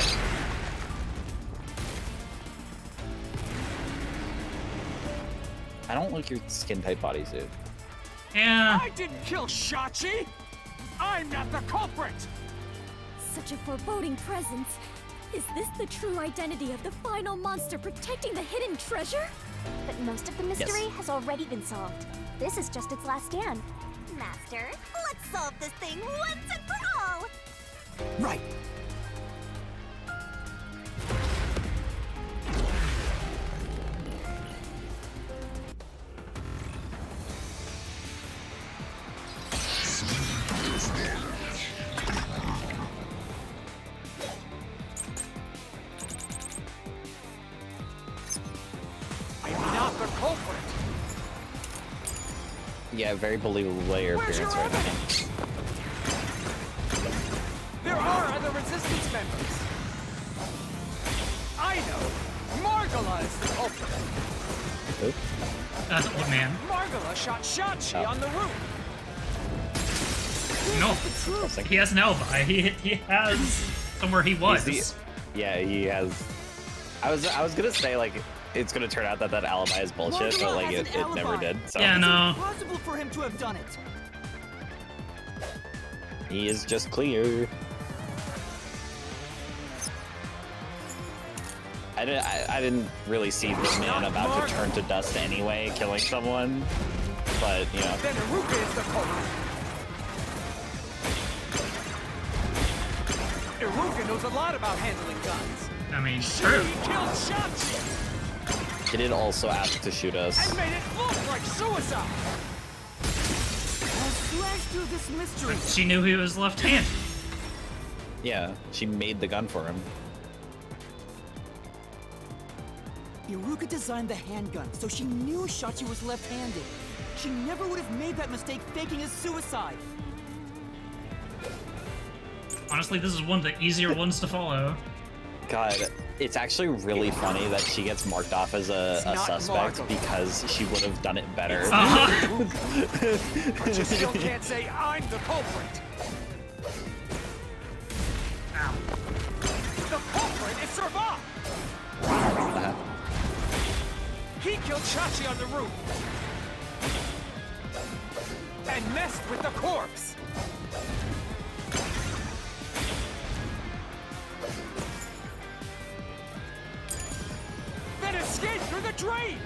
I don't like your skin type bodysuit. Yeah. I didn't kill Shachi! I'm not the culprit! Such a foreboding presence. Is this the true identity of the final monster protecting the hidden treasure? But most of the mystery has already been solved. This is just its last stand. Master, let's solve this thing once and for all! Right. I'm not the culprit! Yeah, very believable layer Where's your appearance right now. evidence? There are other resistance members. I know. Margala is the culprit. That's old man. Margala shot Shachi on the roof. No. He has an alibi. He has somewhere he was. Yeah, he has. I was gonna say like it's gonna turn out that alibi is bullshit, but like it never did. So. Yeah, no. It's impossible for him to have done it. He is just clear. I didn't really see this man about to turn to dust anyway, killing someone. But you know. Then RruiB is the culprit. RruiB knows a lot about handling guns. I mean, true. He killed Shachi He did also ask to shoot us. and made it look like suicide. I'll slash through this mystery. She knew he was left-handed. Yeah, she made the gun for him. Iruka designed the handgun, so she knew Shachi was left-handed. She never would have made that mistake faking his suicide. Honestly, this is one of the easier ones to follow. God, it's actually really funny that she gets marked off as a suspect Margot. because she would have done it better. But you still can't say I'm the culprit. Ow. The culprit is Servat. He killed Shachi on the roof and messed with the corpse. Then escaped through the drain.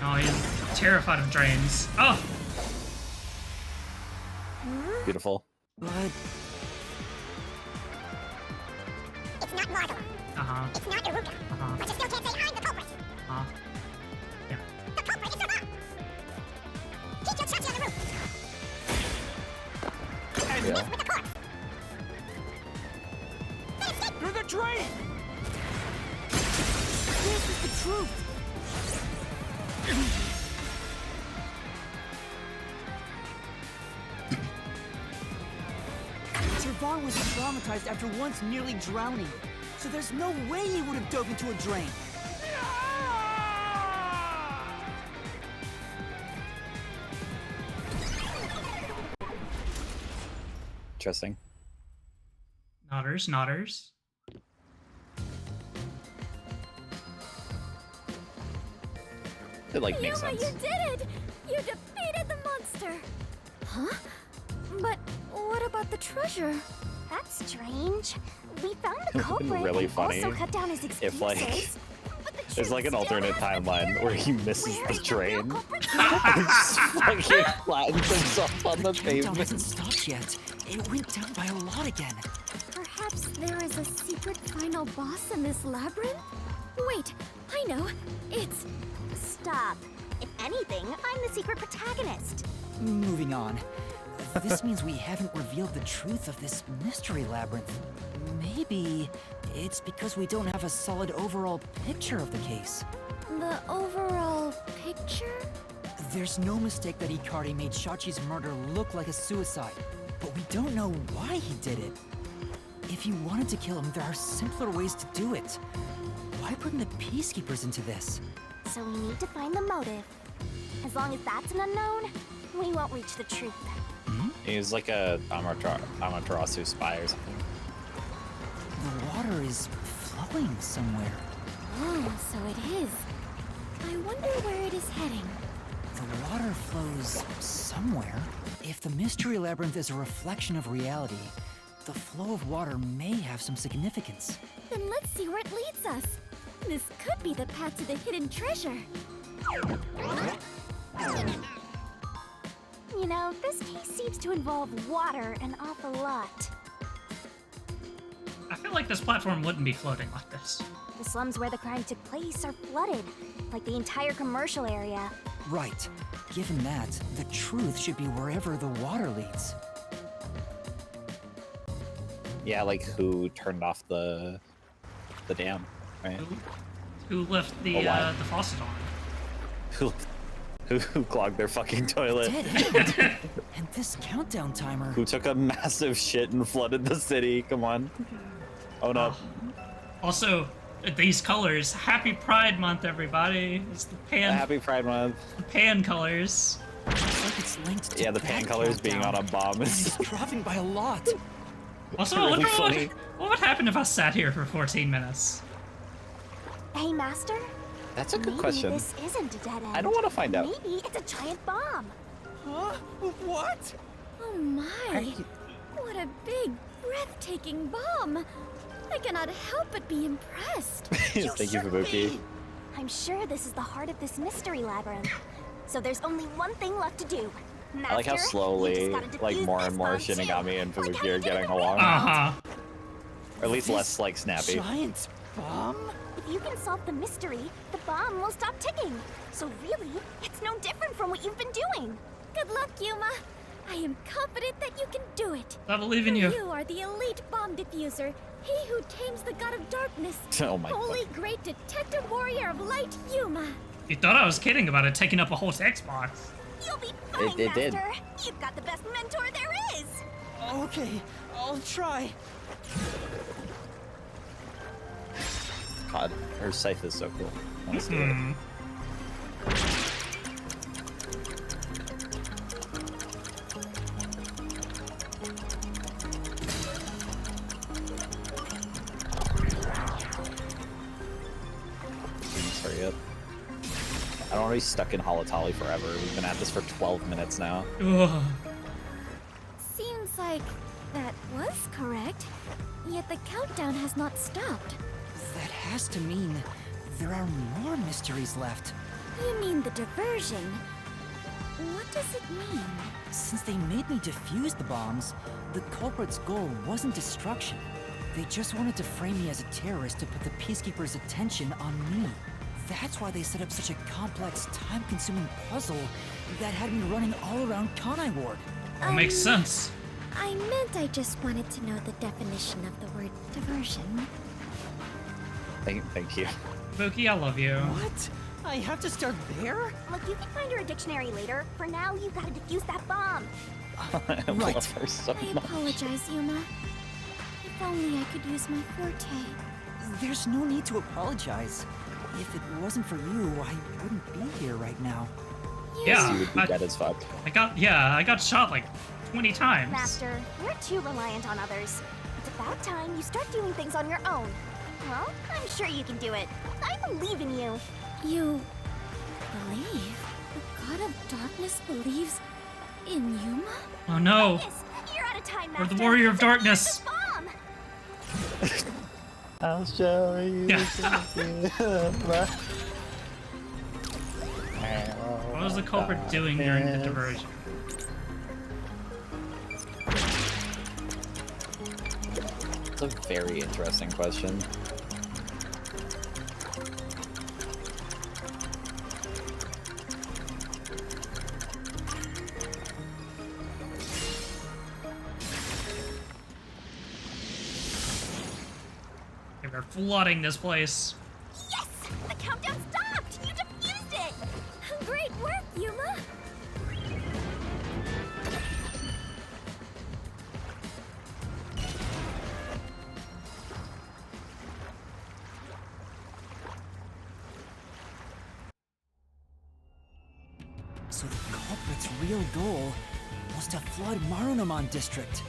Oh, he's terrified of drains. Oh! Beautiful. But It's not Margala. Uh-huh. It's not Iruka. Uh-huh. But you still can't say I'm the culprit. Uh-huh. Yeah. The culprit is Servat. He killed Shachi on the roof And Yeah. with the corpse. Then escaped. through the drain. this is the truth. Servat was traumatized after once nearly drowning, so there's no way he would have dove into a drain. Interesting. Nodders. It like makes Yuma, sense. you did it! You defeated the monster! Huh? But what about the treasure? That's strange. We found the culprit really and funny also cut down his excuses. if, like, But the There's like an truth still alternate hasn't timeline appeared. where he misses Where the is the real drain. culprit? He just fucking flattens himself on the Countdown pavement. hasn't stopped yet. It went down by a lot again. Perhaps there is a secret final boss in this labyrinth? Wait, I know. It's... Stop. If anything, I'm the secret protagonist. Moving on. This means we haven't revealed the truth of this mystery labyrinth. Maybe it's because we don't have a solid overall picture of the case. the overall picture? There's no mistake that Ikari made Shachi's murder look like a suicide, but we don't know why he did it. If you wanted to kill him, there are simpler ways to do it. Why bring the Peacekeepers into this? So we need to find the motive. As long as that's an unknown, we won't reach the truth. He's like a Amaterasu spy or something. The water is flowing somewhere. Oh, so it is. I wonder where it is heading. The water flows somewhere. If the Mystery Labyrinth is a reflection of reality, the flow of water may have some significance. Then let's see where it leads us. This could be the path to the hidden treasure. You know, this case seems to involve water an awful lot. I feel like this platform wouldn't be floating like this. The slums where the crime took place are flooded, like the entire commercial area. Right. Given that, the truth should be wherever the water leads. Yeah, like who turned off the dam, right? Who left the faucet on? Who clogged their fucking toilet? Dead end. And this countdown timer. Who took a massive shit and flooded the city? Come on. Oh no. Also, these colors. Happy Pride Month, everybody. It's the pan. Happy Pride Month. The pan colors. It's like it's linked to Yeah, the pan colors being on a bomb It's is dropping by a lot. Also, really I wonder funny. what would happen if I sat here for 14 minutes? Hey, Master? That's a good Maybe question. this isn't a dead end. I don't want to find out. Maybe it's a giant bomb. Huh? What? Oh my! What a big, breathtaking bomb! I cannot help but be impressed. Thank you, Fubuki. I'm sure this is the heart of this mystery labyrinth. So there's only one thing left to do. Master, I like how you slowly, just gotta like defuse more this and more bomb too. Shinigami and Like how Fubuki you are did getting in the along, Uh-huh. or at least less like snappy. Giant bomb? If you can solve the mystery, the bomb will stop ticking. So really, it's no different from what you've been doing. Good luck, Yuma. I am confident that you can do it. I believe in you. You are the elite bomb diffuser. He who tames the god of darkness. Oh my Holy god. great detective warrior of light, Yuma. You thought I was kidding about it taking up a whole Xbox. You'll be fine, It Master. did. You've got the best mentor there is. Okay, I'll try. God, her scythe is so cool. I wanna see it. Hmm. Please hurry up. I don't want to be stuck in Holotolly forever. We've been at this for 12 minutes now. Ugh. Seems like that was correct. Yet the countdown has not stopped. That has to mean there are more mysteries left. You mean the diversion? What does it mean? Since they made me defuse the bombs, the culprit's goal wasn't destruction. They just wanted to frame me as a terrorist to put the Peacekeepers' attention on me. That's why they set up such a complex, time-consuming puzzle that had me running all around Kanai Ward. That makes sense. I meant I just wanted to know the definition of the word diversion. Thank you. Buki, I love you. What? I have to start there? Look, you can find her a dictionary later. For now, you gotta defuse that bomb. I Right. love her so I much. apologize, Yuma. If only I could use my forte. There's no need to apologize. If it wasn't for you, I wouldn't be here right now. Yeah. You would be dead as fuck. I got shot like 20 times. Master, you're too reliant on others. It's about time you start doing things on your own. Well, I'm sure you can do it. I believe in you. You believe? The god of darkness believes in Yuma? Oh no. Yes, you're out of time, We're Master. the warrior of Defuse darkness. this bomb. I'll show you. Yeah. What was the culprit doing during the diversion? It's a very interesting question. Okay, we're flooding this place. Yes! The countdown stopped! You defused it! Great work, Yuma! So the culprit's real goal was to flood Marunamon District.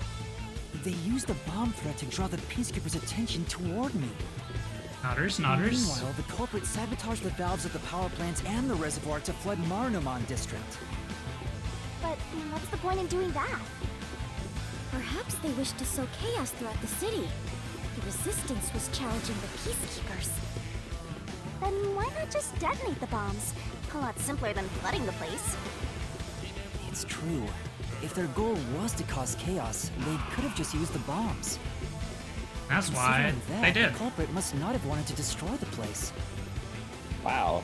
They used the bomb threat to draw the Peacekeepers' attention toward me. Nodders. Meanwhile, the culprit sabotaged the valves of the power plants and the reservoir to flood Denouement district. But what's the point in doing that? Perhaps they wished to sow chaos throughout the city. The resistance was challenging the peacekeepers. Then why not just detonate the bombs? A lot simpler than flooding the place. It's true. If their goal was to cause chaos, they could have just used the bombs. That's why Considering they that, did. The culprit must not have wanted to destroy the place. Wow.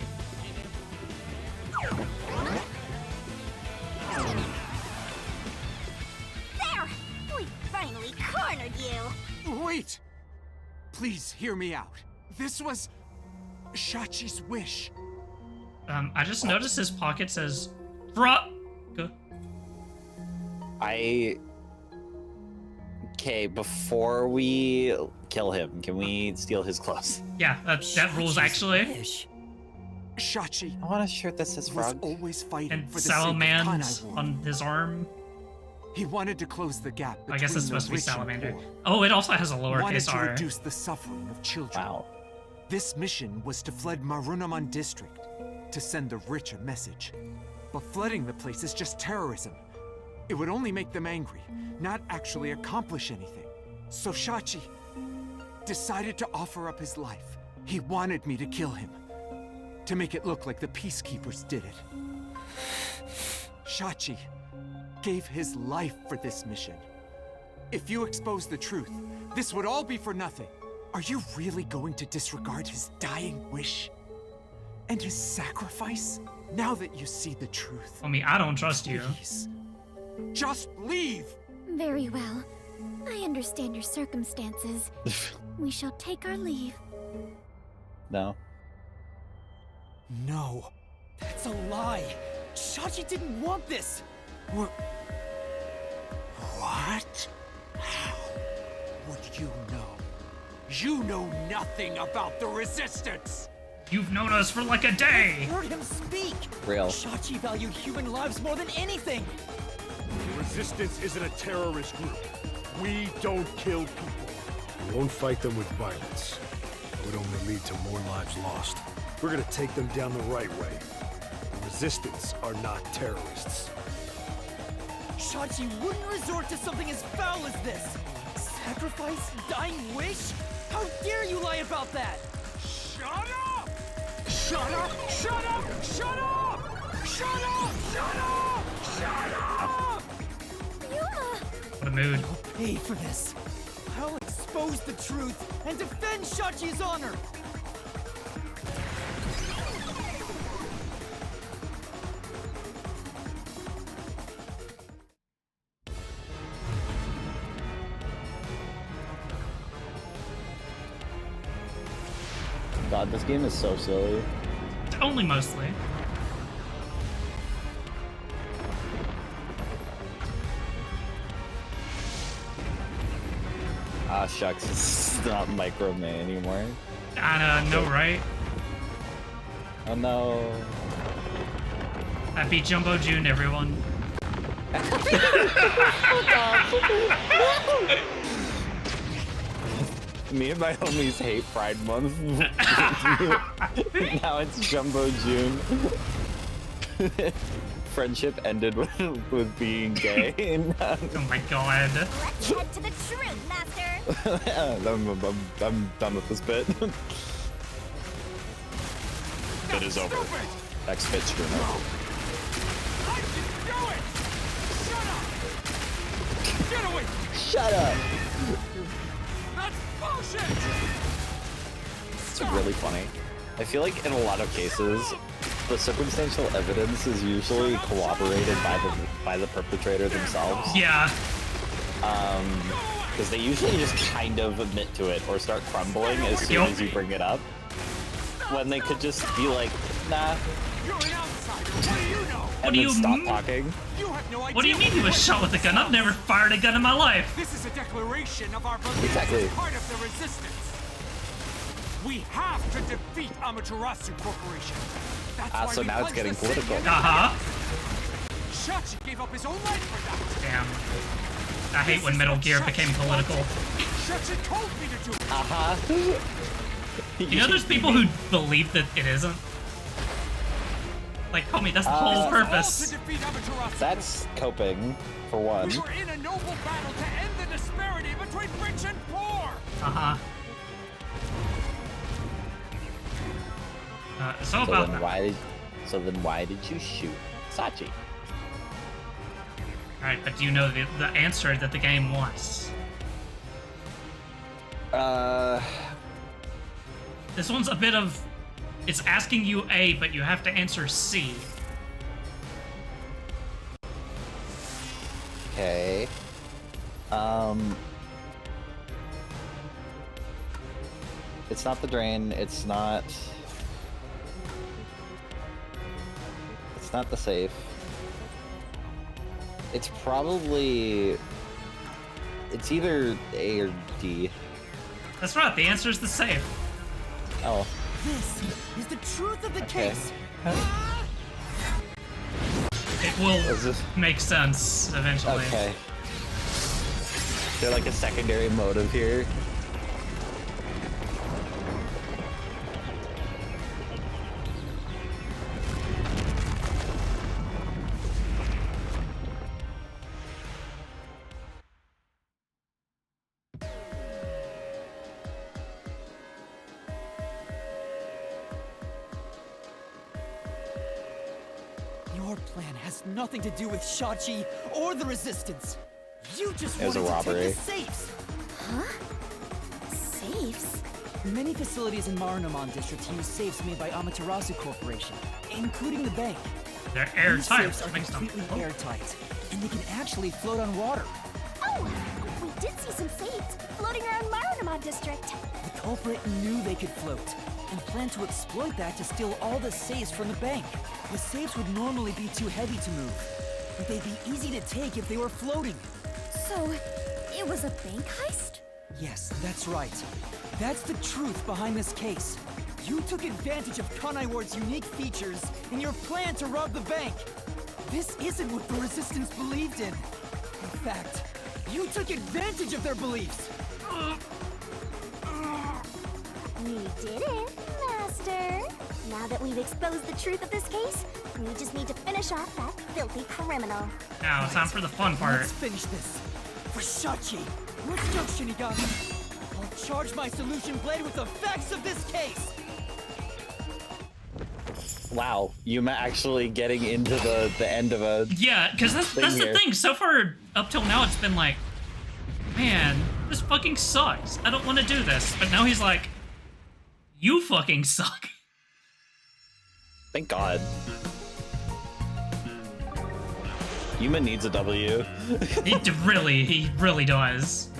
There! We finally cornered you! Wait! Please hear me out. This was Shachi's wish. I just noticed his pocket says, "Bruh." Go. Okay, before we kill him, can we steal his clothes? Yeah, that rules actually. Wish. Shachi I want a shirt that says was frog. always fighting And for the sake of Salamand's Kanai war. on his arm. He wanted to close the gap between I guess it's the supposed to be rich and Salamander. poor. Oh, it also has a Wanted lowercase to r. reduce the suffering of children. Wow. This mission was to flood Denouement district, to send the rich a message. But flooding the place is just terrorism. It would only make them angry, not actually accomplish anything. So Shachi decided to offer up his life. He wanted me to kill him, to make it look like the peacekeepers did it. Shachi gave his life for this mission. If you expose the truth, this would all be for nothing. Are you really going to disregard his dying wish? And his sacrifice? Now that you see the truth, I mean, I don't trust you. please, just leave! Very well. I understand your circumstances. We shall take our leave. No. No. That's a lie. Shachi didn't want this. What? How would you know? You know nothing about the Resistance! You've known us for like a day. Heard him speak. Real. Shachi valued human lives more than anything. The Resistance isn't a terrorist group. We don't kill people. We won't fight them with violence. It would only lead to more lives lost. We're gonna take them down the right way. The Resistance are not terrorists. Shachi wouldn't resort to something as foul as this. Sacrifice? Dying wish? How dare you lie about that? Shut up! Shut up! Shut up! Shut up! Shut up! Shut up! Shut up! Yuma! What a mood. Pay for this. I'll expose the truth and defend Shachi's honor. God, this game is so silly. Only mostly. Ah, shucks, it's not Micro May anymore. I know, right? Oh no. Happy Jumbo June, everyone. Me and my homies hate Pride Month. Now it's Jumbo June. Friendship ended with being gay. Oh my god. Let's head to the truth, Master! I'm done with this bit. Bit is over. Next bit streamer. I didn't do it! Shut up! Get away! Shut up! That's bullshit! It's really funny. I feel like in a lot of cases, the circumstantial evidence is usually corroborated by the perpetrator themselves. Yeah. Because they usually just kind of admit to it or start crumbling as soon Yup. as you bring it up. When they could just be like, nah, You're an outsider! What do you know? What and do then you stop mean? talking. You have no idea. What do you mean he was shot with a gun? I've never fired a gun in my life. This is a declaration of our beliefs Exactly. as part of the Resistance. We have to defeat Amaterasu Corporation. That's why So we now it's plunged getting the city political. into Uh-huh. Shachi gave up his own life for that. Damn. I hate when Metal Gear became political. Shachi told me to do it. You know, there's people who believe that it isn't. Like, homie, that's the whole purpose. That's coping, for one. We were in a noble battle to end the disparity between rich and poor. So about that. Then why did you shoot Sachi? Alright, but do you know the answer that the game wants? This one's a bit of... It's asking you A, but you have to answer C. Okay. It's not the drain, it's not the safe. It's probably... It's either A or D. That's right, the answer is the safe. Oh. This is the truth of the case. It will make sense eventually. Okay. Is there like a secondary motive here? Your plan has nothing to do with Shachi or the Resistance. You just It was wanted a to robbery. take the safes. Huh? Safes? Many facilities in Marunouman District use safes made by Amaterasu Corporation, including the bank. They're These airtight. safes are Makes them- completely airtight, and they can actually float on water. Oh, we did see some safes floating around Marunouman District. The culprit knew they could float, and planned to exploit that to steal all the safes from the bank. The safes would normally be too heavy to move, but they'd be easy to take if they were floating. So, it was a bank heist? Yes, that's right. That's the truth behind this case. You took advantage of Kanai Ward's unique features in your plan to rob the bank. This isn't what the Resistance believed in. In fact, you took advantage of their beliefs. We did it, Master. Now that we've exposed the truth of this case, we just need to finish off that filthy criminal. Now it's time for the fun part. Let's finish this. For Shachi. Let's go, Shinigami. I'll charge my solution blade with the facts of this case. Wow, Yuma actually getting into the end of a... Yeah, because that's the here. thing. So far, up till now, it's been like, man, this fucking sucks. I don't want to do this. But now he's like, you fucking suck. Thank God. Yuma needs a W. He really does.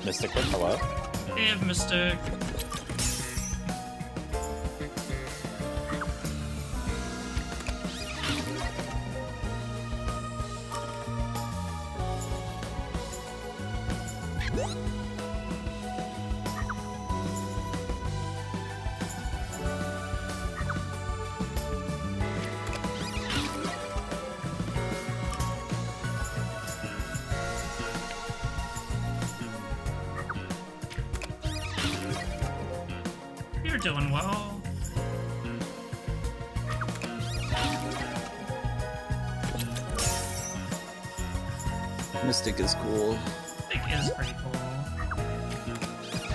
Mystic with hello. Hey, Mystic. You're doing well. Mystic is cool. Mystic is pretty cool.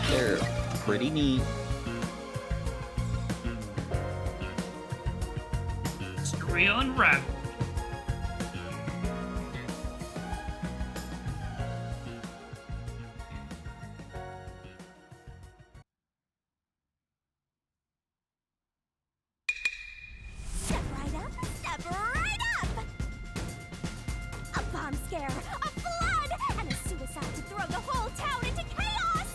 They're pretty neat. Story unraveled. Step right up, step right up! A bomb scare, a flood, and a suicide to throw the whole town into chaos!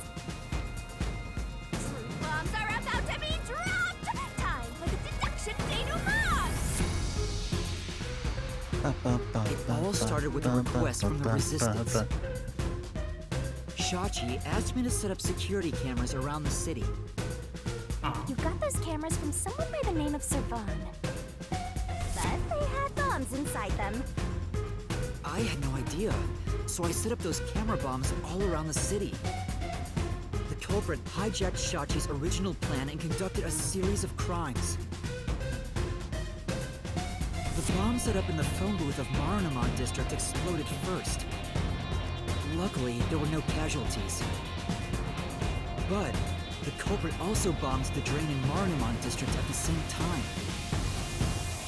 True bombs are about to be dropped! Time for the deduction denouement! It all started with a request from the Resistance. Shachi asked me to set up security cameras around the city. You got those cameras from someone by the name of Servan. But they had bombs inside them. I had no idea, so I set up those camera bombs all around the city. The culprit hijacked Shachi's original plan and conducted a series of crimes. The bomb set up in the phone booth of Marunamon District exploded first. Luckily, there were no casualties. But the culprit also bombed the drain in Marunamon District at the same time.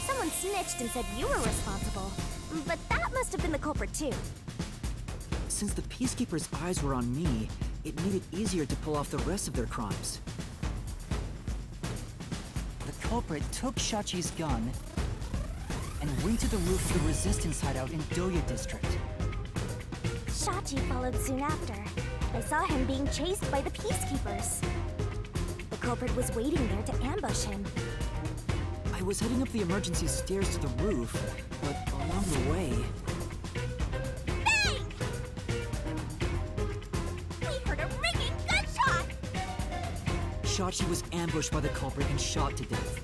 Someone snitched and said you were responsible. But that must have been the culprit too. Since the Peacekeepers' eyes were on me, it made it easier to pull off the rest of their crimes. The culprit took Shachi's gun and went to the roof of the Resistance hideout in Doya District. Shachi followed soon after. I saw him being chased by the Peacekeepers. The culprit was waiting there to ambush him. I was heading up the emergency stairs to the roof, but along the way... Bang! We heard a ringing gunshot! Shachi was ambushed by the culprit and shot to death.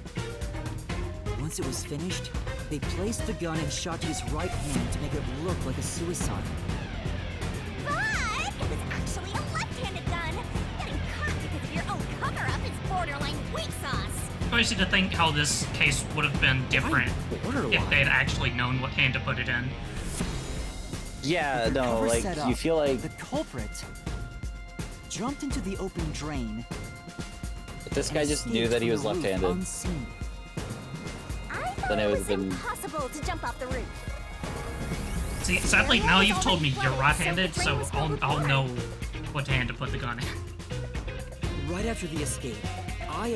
Once it was finished, they placed the gun in Shachi's right hand to make it look like a suicide. But it was actually a left-handed gun! Getting caught because of your own cover-up is borderline weak sauce! Crazy to think how this case would have been different if they'd actually known what hand to put it in. Yeah, no, like, you feel like... The culprit jumped into the open drain. If this guy just knew that he was left-handed, then it would have been impossible to jump off the roof. See, sadly, now you've told me you're right-handed, so I'll know what hand to put the gun in. Right after the escape,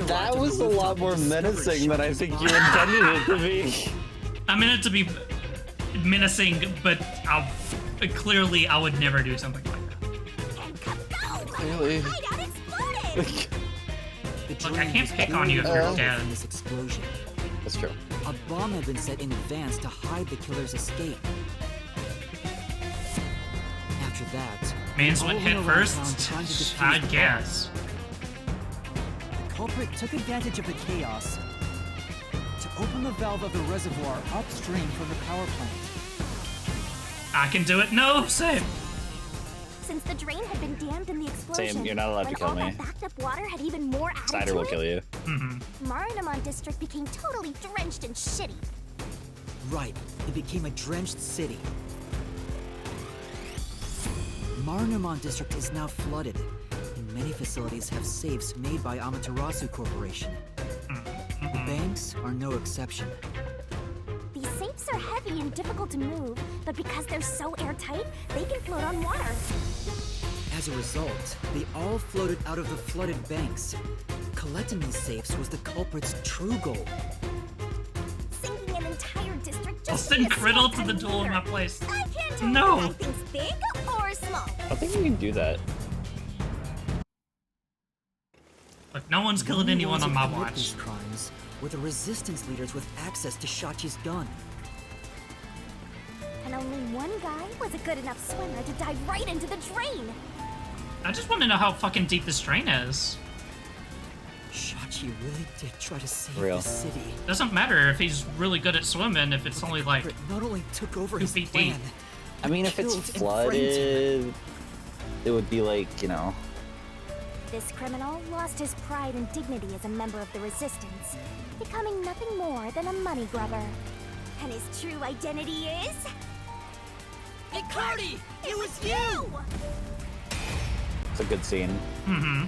that was a lot more menacing than I think you intended it to be. I meant it to be menacing, but clearly I would never do something like that. Clearly. Look, I can't pick on you if you're dead. This explosion. That's true. A bomb had been set in advance to hide the killer's escape. After that, Means what hit first? I guess. The culprit took advantage of the chaos to open the valve of the reservoir upstream from the power plant. I can do it. No, same. Since the drain had been dammed in the explosion, Same, you're not allowed to kill me. That backed up water had even more added Snyder to will it. kill you. Marunamon District became totally drenched and shitty. Right, it became a drenched city. Marunamon District is now flooded, and many facilities have safes made by Amaterasu Corporation. The banks are no exception. These safes are heavy and difficult to move, but because they're so airtight, they can float on water. As a result, they all floated out of the flooded banks. Collecting these safes was the culprit's true goal. Sinking an entire district I'll just send to Criddle small to the duel in my finger. place. I can't tell No. if that thing's big or small. I think you can do that. Look, no one's killing anyone on my watch. These crimes were the resistance leaders with access to Shachi's gun. And only one guy was a good enough swimmer to dive right into the drain. I just want to know how fucking deep this drain is. Shachi really did try to save Real. the city. Doesn't matter if he's really good at swimming if it's only like Not only took over 2 his feet plan, deep. I mean, if it's killed and framed him. flooded, it would be like, you know... This criminal lost his pride and dignity as a member of the Resistance, becoming nothing more than a money grubber. And his true identity is... Hey, Cardi! It was you! It's a good scene. Mm-hmm.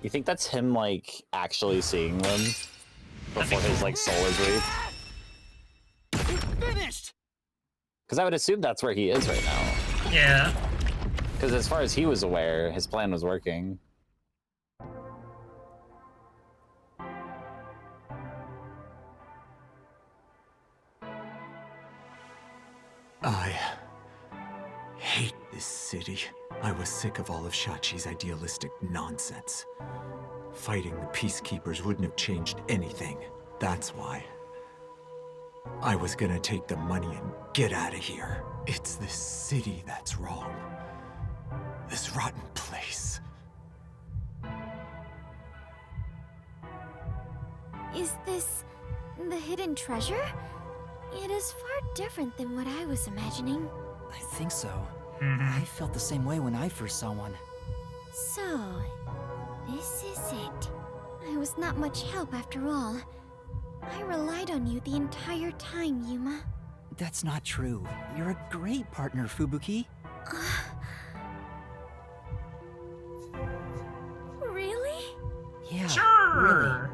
You think that's him, like, actually seeing them before his, like, soul is reaped? Finished! Because I would assume that's where he is right now. Yeah. Because as far as he was aware, his plan was working. I hate this city. I was sick of all of Shachi's idealistic nonsense. Fighting the Peacekeepers wouldn't have changed anything. That's why. I was gonna take the money and get out of here. It's this city that's wrong. This rotten place. Is this the hidden treasure? It is far different than what I was imagining. I think so. I felt the same way when I first saw one. So, this is it. I was not much help after all. I relied on you the entire time, Yuma. That's not true. You're a great partner, Fubuki. Really? Yeah, Sure. really.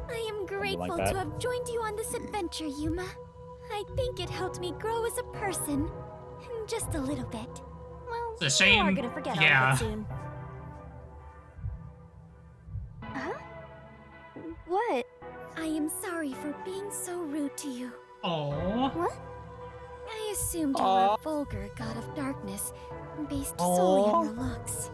I am grateful that? to have joined you on this adventure, Yuma. I think it helped me grow as a person. Just a little bit. Well, It's a shame. you are gonna forget all Yeah. of it soon. Huh? What? I am sorry for being so rude to you. Oh. What? I assumed you were a vulgar god of darkness, based solely on your looks.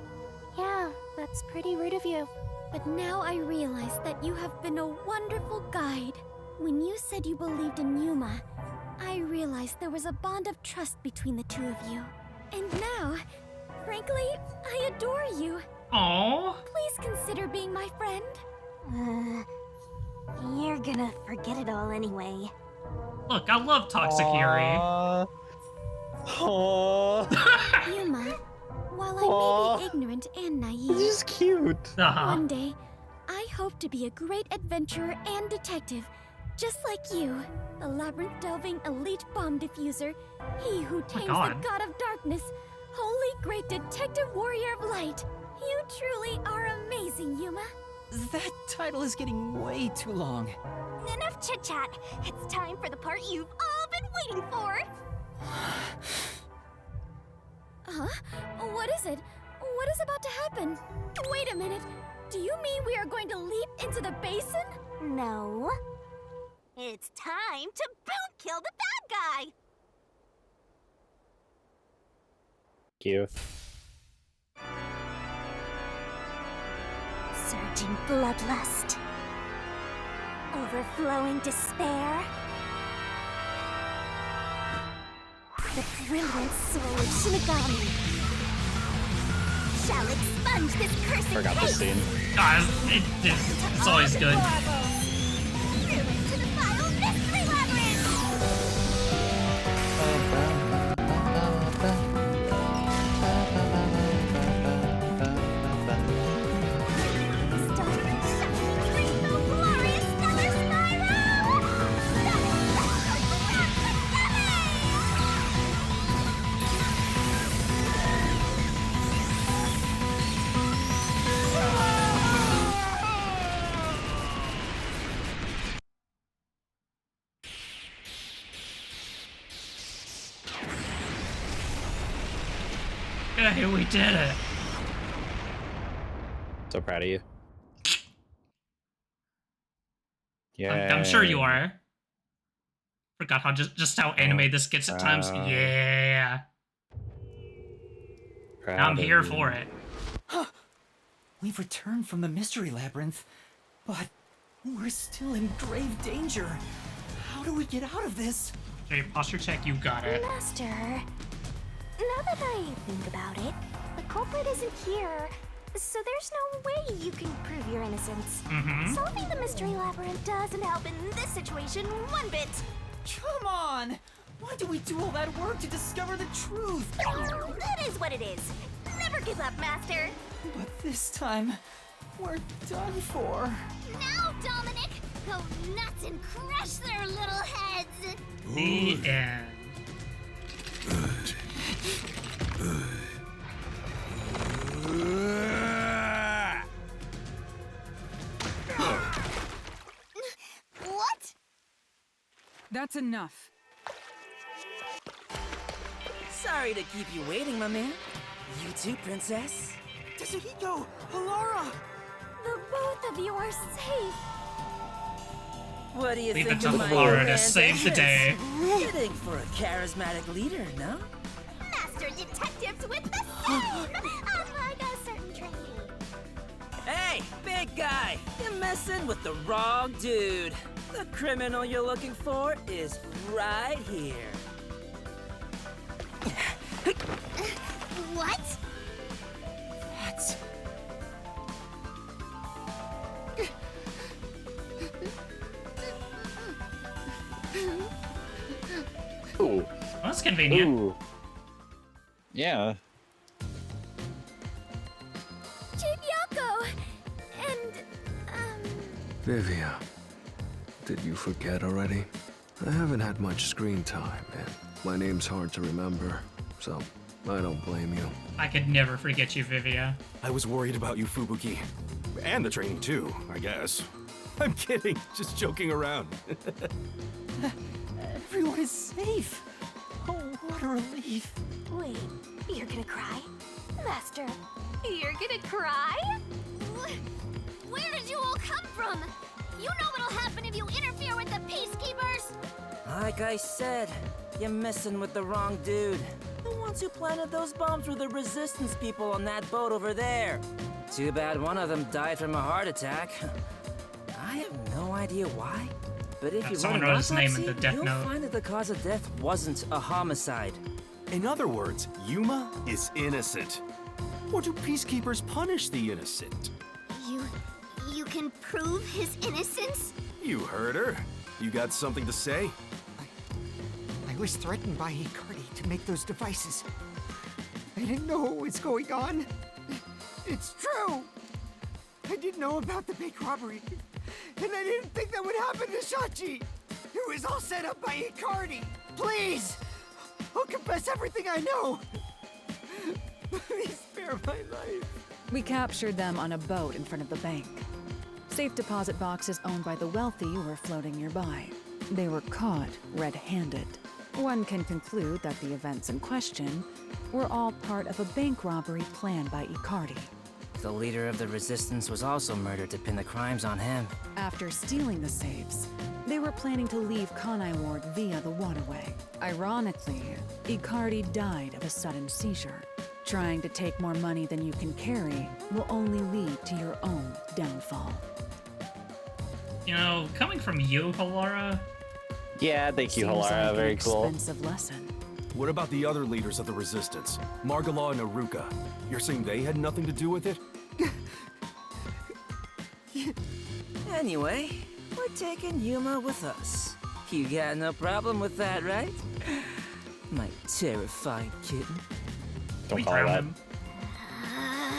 Yeah, that's pretty rude of you. But now I realize that you have been a wonderful guide. When you said you believed in Yuma, I realized there was a bond of trust between the two of you. And now, frankly, I adore you. Oh. Please consider being my friend. You're gonna forget it all anyway. Look, I love Toxic Yuri. Yuma, while I may be ignorant and naive, This is cute. one day, I hope to be a great adventurer and detective, just like you, the labyrinth-delving elite bomb diffuser, he who tames the God. god of darkness, holy great detective warrior of light. You truly are amazing, Yuma. That title is getting way too long. Enough chit-chat. It's time for the part you've all been waiting for. Huh? What is it? What is about to happen? Wait a minute. Do you mean we are going to leap into the basin? No. It's time to boom kill the bad guy. Cute. Surging bloodlust. Overflowing despair. The brilliant soul of Shinigami shall expunge this cursed Forgot this case. scene. Guys, it's always good. Through into the vile mystery labyrinth. Stop shining rainbow glorious stellar spiral. Yeah, we did it. So proud of you. Yeah. I'm sure you are. Forgot how just how anime this gets at times. Yeah. I'm here for it. We've returned from the mystery labyrinth, but we're still in grave danger. How do we get out of this? Okay, posture check, you got it. Master, now that I think about it, the culprit isn't here, so there's no way you can prove your innocence. Solving the mystery labyrinth doesn't help in this situation one bit. Come on! Why do we do all that work to discover the truth? That is what it is. Never give up, Master. But this time, we're done for. Now, Dominic, go nuts and crush their little heads. The end. What? That's enough. Sorry to keep you waiting, my man. You too, princess. Tsuhiko! Alara! The both of you are safe. What do you Leave think it to of my Laura to grand save the day. entrance? Fitting for a charismatic leader, no? Master detectives with the lie! You're messing with the wrong dude. The criminal you're looking for is right here. What? That's... Ooh. Well, that's convenient. Ooh. Yeah. Chibiako! And, Vivia, did you forget already? I haven't had much screen time, and my name's hard to remember, so I don't blame you. I could never forget you, Vivia. I was worried about you, Fubuki. And the training too, I guess. I'm kidding, just joking around. Everyone is safe. Oh, what a relief. Wait, you're gonna cry? Master, you're gonna cry? Where did you all come from? You know what'll happen if you interfere with the Peacekeepers! Like I said, you're messing with the wrong dude. The ones who planted those bombs were the Resistance people on that boat over there. Too bad one of them died from a heart attack. I have no idea why, but if you someone run an wrote his name in autopsy, the death you'll note. find that the cause of death wasn't a homicide. In other words, Yuma is innocent. Or do peacekeepers punish the innocent? You can prove his innocence? You heard her. You got something to say? I was threatened by Hikari to make those devices. I didn't know what was going on. It's true! I didn't know about the big robbery. And I didn't think that would happen to Shachi! It was all set up by Hikari! Please! I'll confess everything I know! Please spare my life. We captured them on a boat in front of the bank. Safe deposit boxes owned by the wealthy were floating nearby. They were caught red-handed. One can conclude that the events in question were all part of a bank robbery planned by Icardi. The leader of the Resistance was also murdered to pin the crimes on him. After stealing the safes, they were planning to leave Kanai Ward via the waterway. Ironically, Icardi died of a sudden seizure. Trying to take more money than you can carry will only lead to your own downfall. You know, coming from you, Halara. Yeah, thank you, Seems Halara. like Very an cool. expensive lesson. What about the other leaders of the Resistance? Margala and Aruka. You're saying they had nothing to do with it? Anyway, we're taking Yuma with us. You got no problem with that, right? My terrifying kitten. Don't We call her that. drowned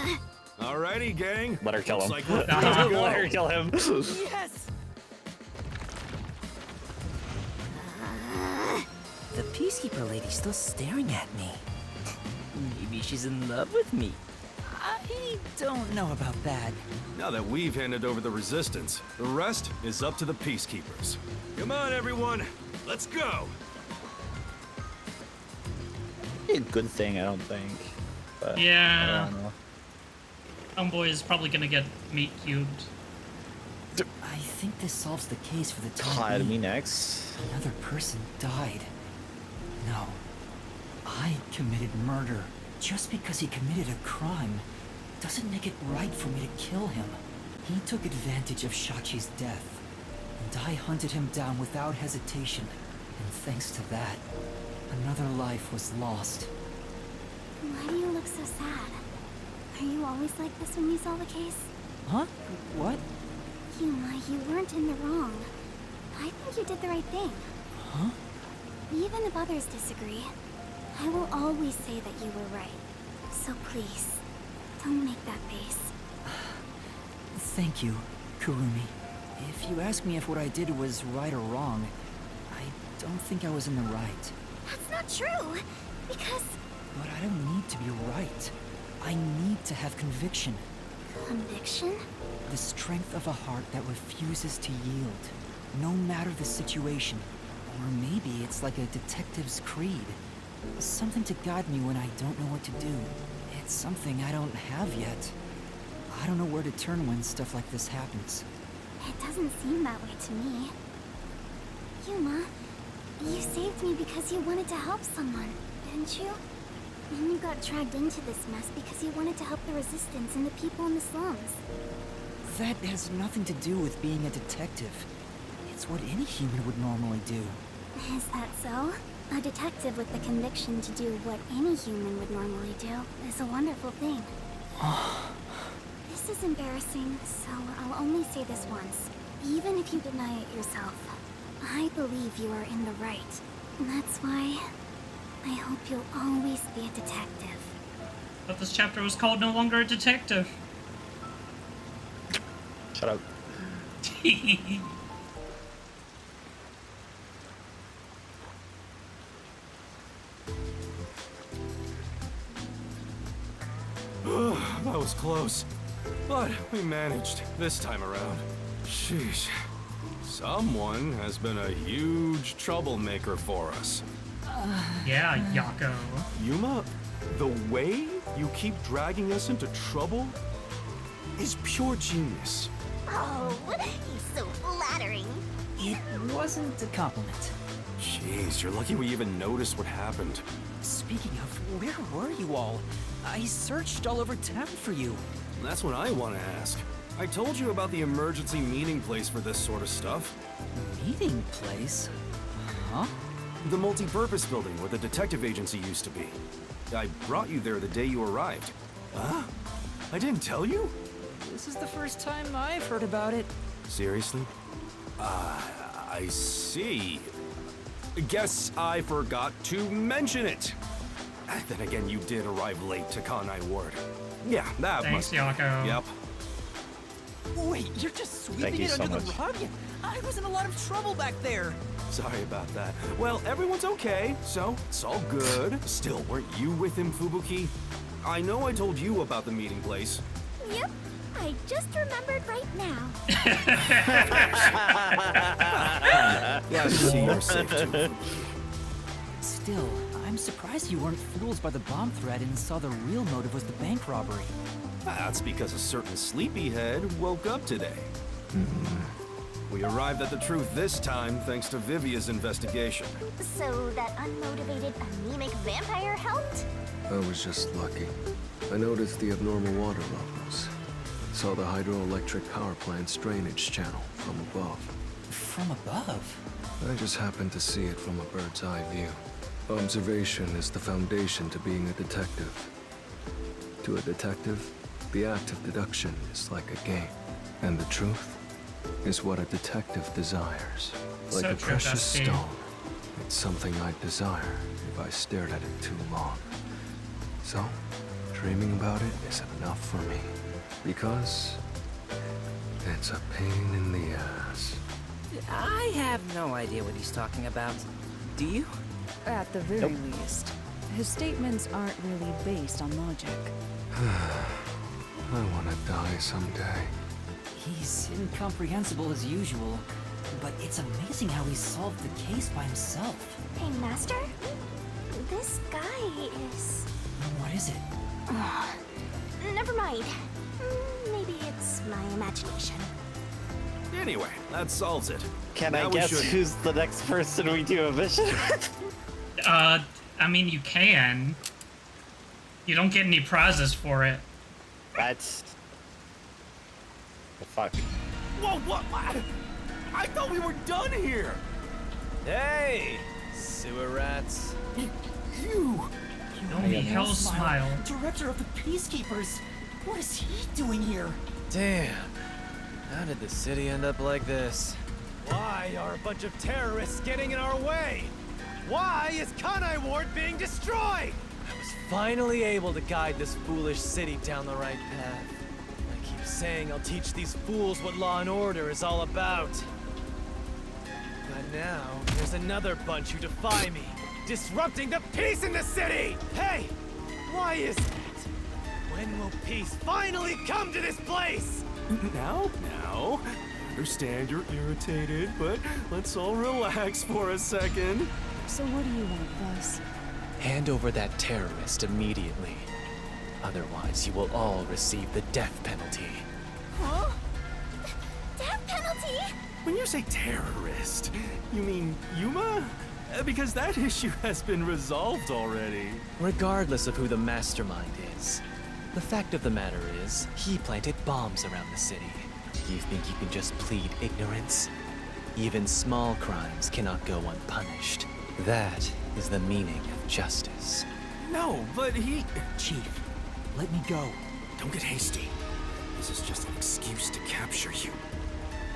him. Alrighty, gang. Let her kill him. Looks like we're good to go. Let her kill him. Yes! The Peacekeeper lady's still staring at me. Maybe she's in love with me. I don't know about that. Now that we've handed over the Resistance, the rest is up to the Peacekeepers. Come on, everyone. Let's go. A good thing, I don't think. But Yeah. I don't know. Homeboy is probably gonna get meat cubed. I think this solves the case for the time God, being. me next. Another person died. No. I committed murder. Just because he committed a crime doesn't make it right for me to kill him. He took advantage of Shachi's death, and I hunted him down without hesitation. And thanks to that, another life was lost. Why do you look so sad? Are you always like this when you solve a case? Huh? What? Yuma, you weren't in the wrong. I think you did the right thing. Huh? Even if others disagree, I will always say that you were right. So please, don't make that face. Thank you, Kurumi. If you ask me if what I did was right or wrong, I don't think I was in the right. That's not true, because... But I don't need to be right. I need to have conviction. Conviction? The strength of a heart that refuses to yield, no matter the situation. Or maybe it's like a detective's creed. Something to guide me when I don't know what to do. It's something I don't have yet. I don't know where to turn when stuff like this happens. It doesn't seem that way to me. Yuma, you saved me because you wanted to help someone, didn't you? And you got dragged into this mess because you wanted to help the Resistance and the people in the slums. That has nothing to do with being a detective. It's what any human would normally do. Is that so? A detective with the conviction to do what any human would normally do is a wonderful thing. This is embarrassing, so I'll only say this once. Even if you deny it yourself, I believe you are in the right. That's why I hope you'll always be a detective. But this chapter was called No Longer a Detective. Shut up. That was close. But we managed this time around. Sheesh. Someone has been a huge troublemaker for us. Yeah, Yako. Yuma, the way you keep dragging us into trouble is pure genius. Oh, he's so flattering. It wasn't a compliment. Jeez, you're lucky we even noticed what happened. Speaking of, where were you all? I searched all over town for you. That's what I want to ask. I told you about the emergency meeting place for this sort of stuff. Meeting place? Huh? The multi-purpose building where the detective agency used to be. I brought you there the day you arrived. Huh? I didn't tell you? This is the first time I've heard about it. Seriously? I see. Guess I forgot to mention it. Then again, you did arrive late to Kanai Ward. Yeah, that Thanks, must... Yako. Yep. Wait, you're just Thank sweeping you it so under much. the rug? I was in a lot of trouble back there. Sorry about that. Well, everyone's okay, so it's all good. Still, weren't you with him, Fubuki? I know I told you about the meeting place. Yep, I just remembered right now. Yeah, I see you're safe too, Fubuki. Still, I'm surprised you weren't fooled by the bomb threat and saw the real motive was the bank robbery. That's because a certain sleepyhead woke up today. We arrived at the truth this time thanks to Vivia's investigation. So that unmotivated, anemic vampire helped? I was just lucky. I noticed the abnormal water levels. Saw the hydroelectric power plant's drainage channel from above. From above? I just happened to see it from a bird's eye view. Observation is the foundation to being a detective. To a detective, the act of deduction is like a game. And the truth is what a detective desires. Like So a true, precious Dusty. stone. It's something I'd desire if I stared at it too long. So, dreaming about it isn't enough for me. Because it's a pain in the ass. I have no idea what he's talking about. Do you? At the very least. His statements aren't really based on logic. I want to die someday. He's incomprehensible as usual, but it's amazing how he solved the case by himself. Hey, Master? This guy is... What is it? Never mind. Maybe it's my imagination. Anyway, that solves it. Can Now I we guess should- who's the next person we do a mission with? I mean, you can. You don't get any prizes for it. That's... The fuck? Whoa, what? I thought we were done here. Hey, sewer rats. You! Don't be hell smile. Director of the Peacekeepers! What is he doing here? Damn. How did the city end up like this? Why are a bunch of terrorists getting in our way? Why is Kanai Ward being destroyed? I was finally able to guide this foolish city down the right path. I keep saying I'll teach these fools what law and order is all about. But now, there's another bunch who defy me, disrupting the peace in the city! Hey! Why is that? When will peace finally come to this place? Now? I understand you're irritated, but let's all relax for a second. So what do you want, Buzz? Hand over that terrorist immediately. Otherwise, you will all receive the death penalty. Huh? Death penalty? When you say terrorist, you mean Yuma? Because that issue has been resolved already. Regardless of who the mastermind is, the fact of the matter is, he planted bombs around the city. You think you can just plead ignorance? Even small crimes cannot go unpunished. That is the meaning of justice. No, but he... Chief, let me go. Don't get hasty. This is just an excuse to capture you.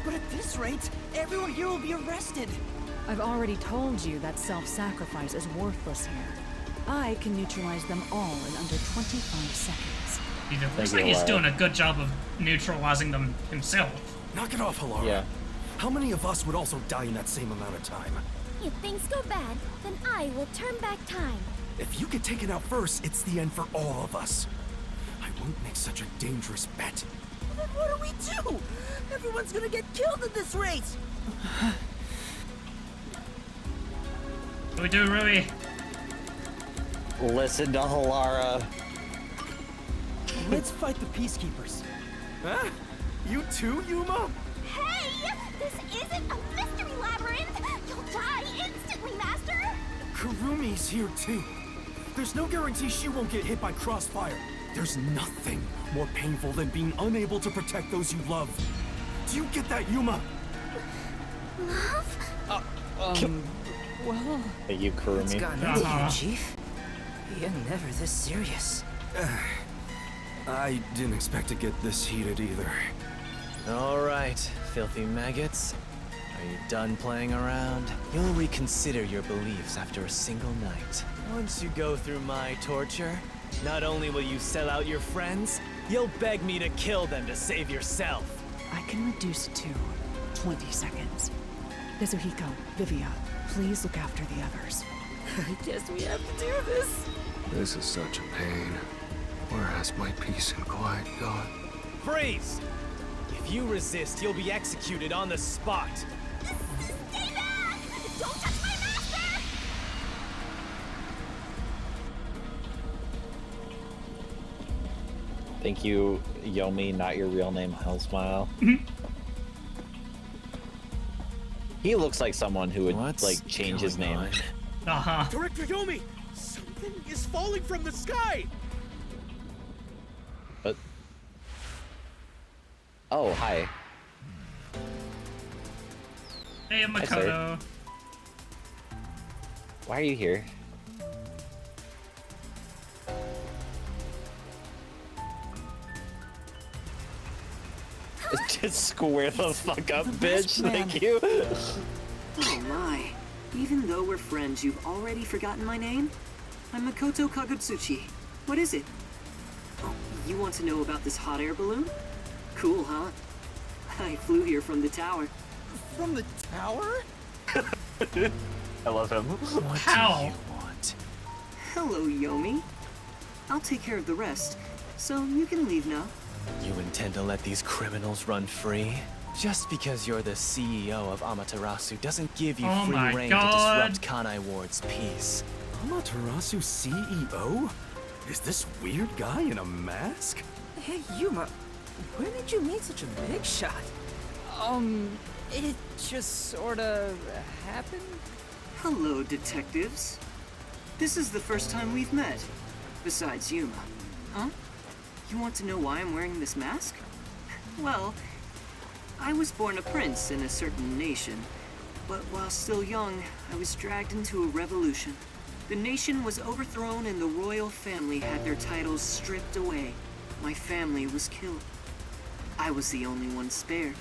But at this rate, everyone here will be arrested. I've already told you that self-sacrifice is worthless here. I can neutralize them all in under 25 seconds. It looks like he's doing a good job of neutralizing them himself. Knock it off, Halara. Yeah. How many of us would also die in that same amount of time? If things go bad, then I will turn back time. If you get taken out first, it's the end for all of us. I won't make such a dangerous bet. Then what do we do? Everyone's gonna get killed at this rate! What do we do, RruiB? Listen to Halara. Let's fight the peacekeepers. Huh? You too, Yuma? Hey! This isn't a mystery labyrinth! You'll die instantly, Master! Kurumi's here too. There's no guarantee she won't get hit by crossfire. There's nothing more painful than being unable to protect those you love. Do you get that, Yuma? Love? Well... Hey, you Kurumi. What's gotten into you, Chief? You're never this serious. I didn't expect to get this heated either. Alright, filthy maggots. Are you done playing around? You'll reconsider your beliefs after a single night. Once you go through my torture, not only will you sell out your friends, you'll beg me to kill them to save yourself. I can reduce it to 20 seconds. Yasuhiko, Vivia, please look after the others. I guess we have to do this. This is such a pain. Where has my peace and quiet gone? Freeze! If you resist, you'll be executed on the spot. Stay back! Don't touch my master! Thank you, Yomi, not your real name, Hellsmile. He looks like someone who would like change his name. Director Yomi, something is falling from the sky. But oh, hi. Hey, Makoto. Why are you here? Just square the fuck up, bitch. Thank you. Oh my. Even though we're friends, you've already forgotten my name? I'm Makoto Kagutsuchi. What is it? Oh, you want to know about this hot air balloon? Cool, huh? I flew here from the tower. From the tower? I love him. What do you want? Hello, Yomi. I'll take care of the rest, so you can leave now. You intend to let these criminals run free? Just because you're the CEO of Amaterasu doesn't give you free reign to disrupt Kanai Ward's peace. Amaterasu CEO? Is this weird guy in a mask? Hey, Yuma, where did you meet such a big shot? It just sorta happened? Hello, detectives. This is the first time we've met. Besides Yuma. Huh? You want to know why I'm wearing this mask? Well, I was born a prince in a certain nation, but while still young, I was dragged into a revolution. The nation was overthrown and the royal family had their titles stripped away. My family was killed. I was the only one spared.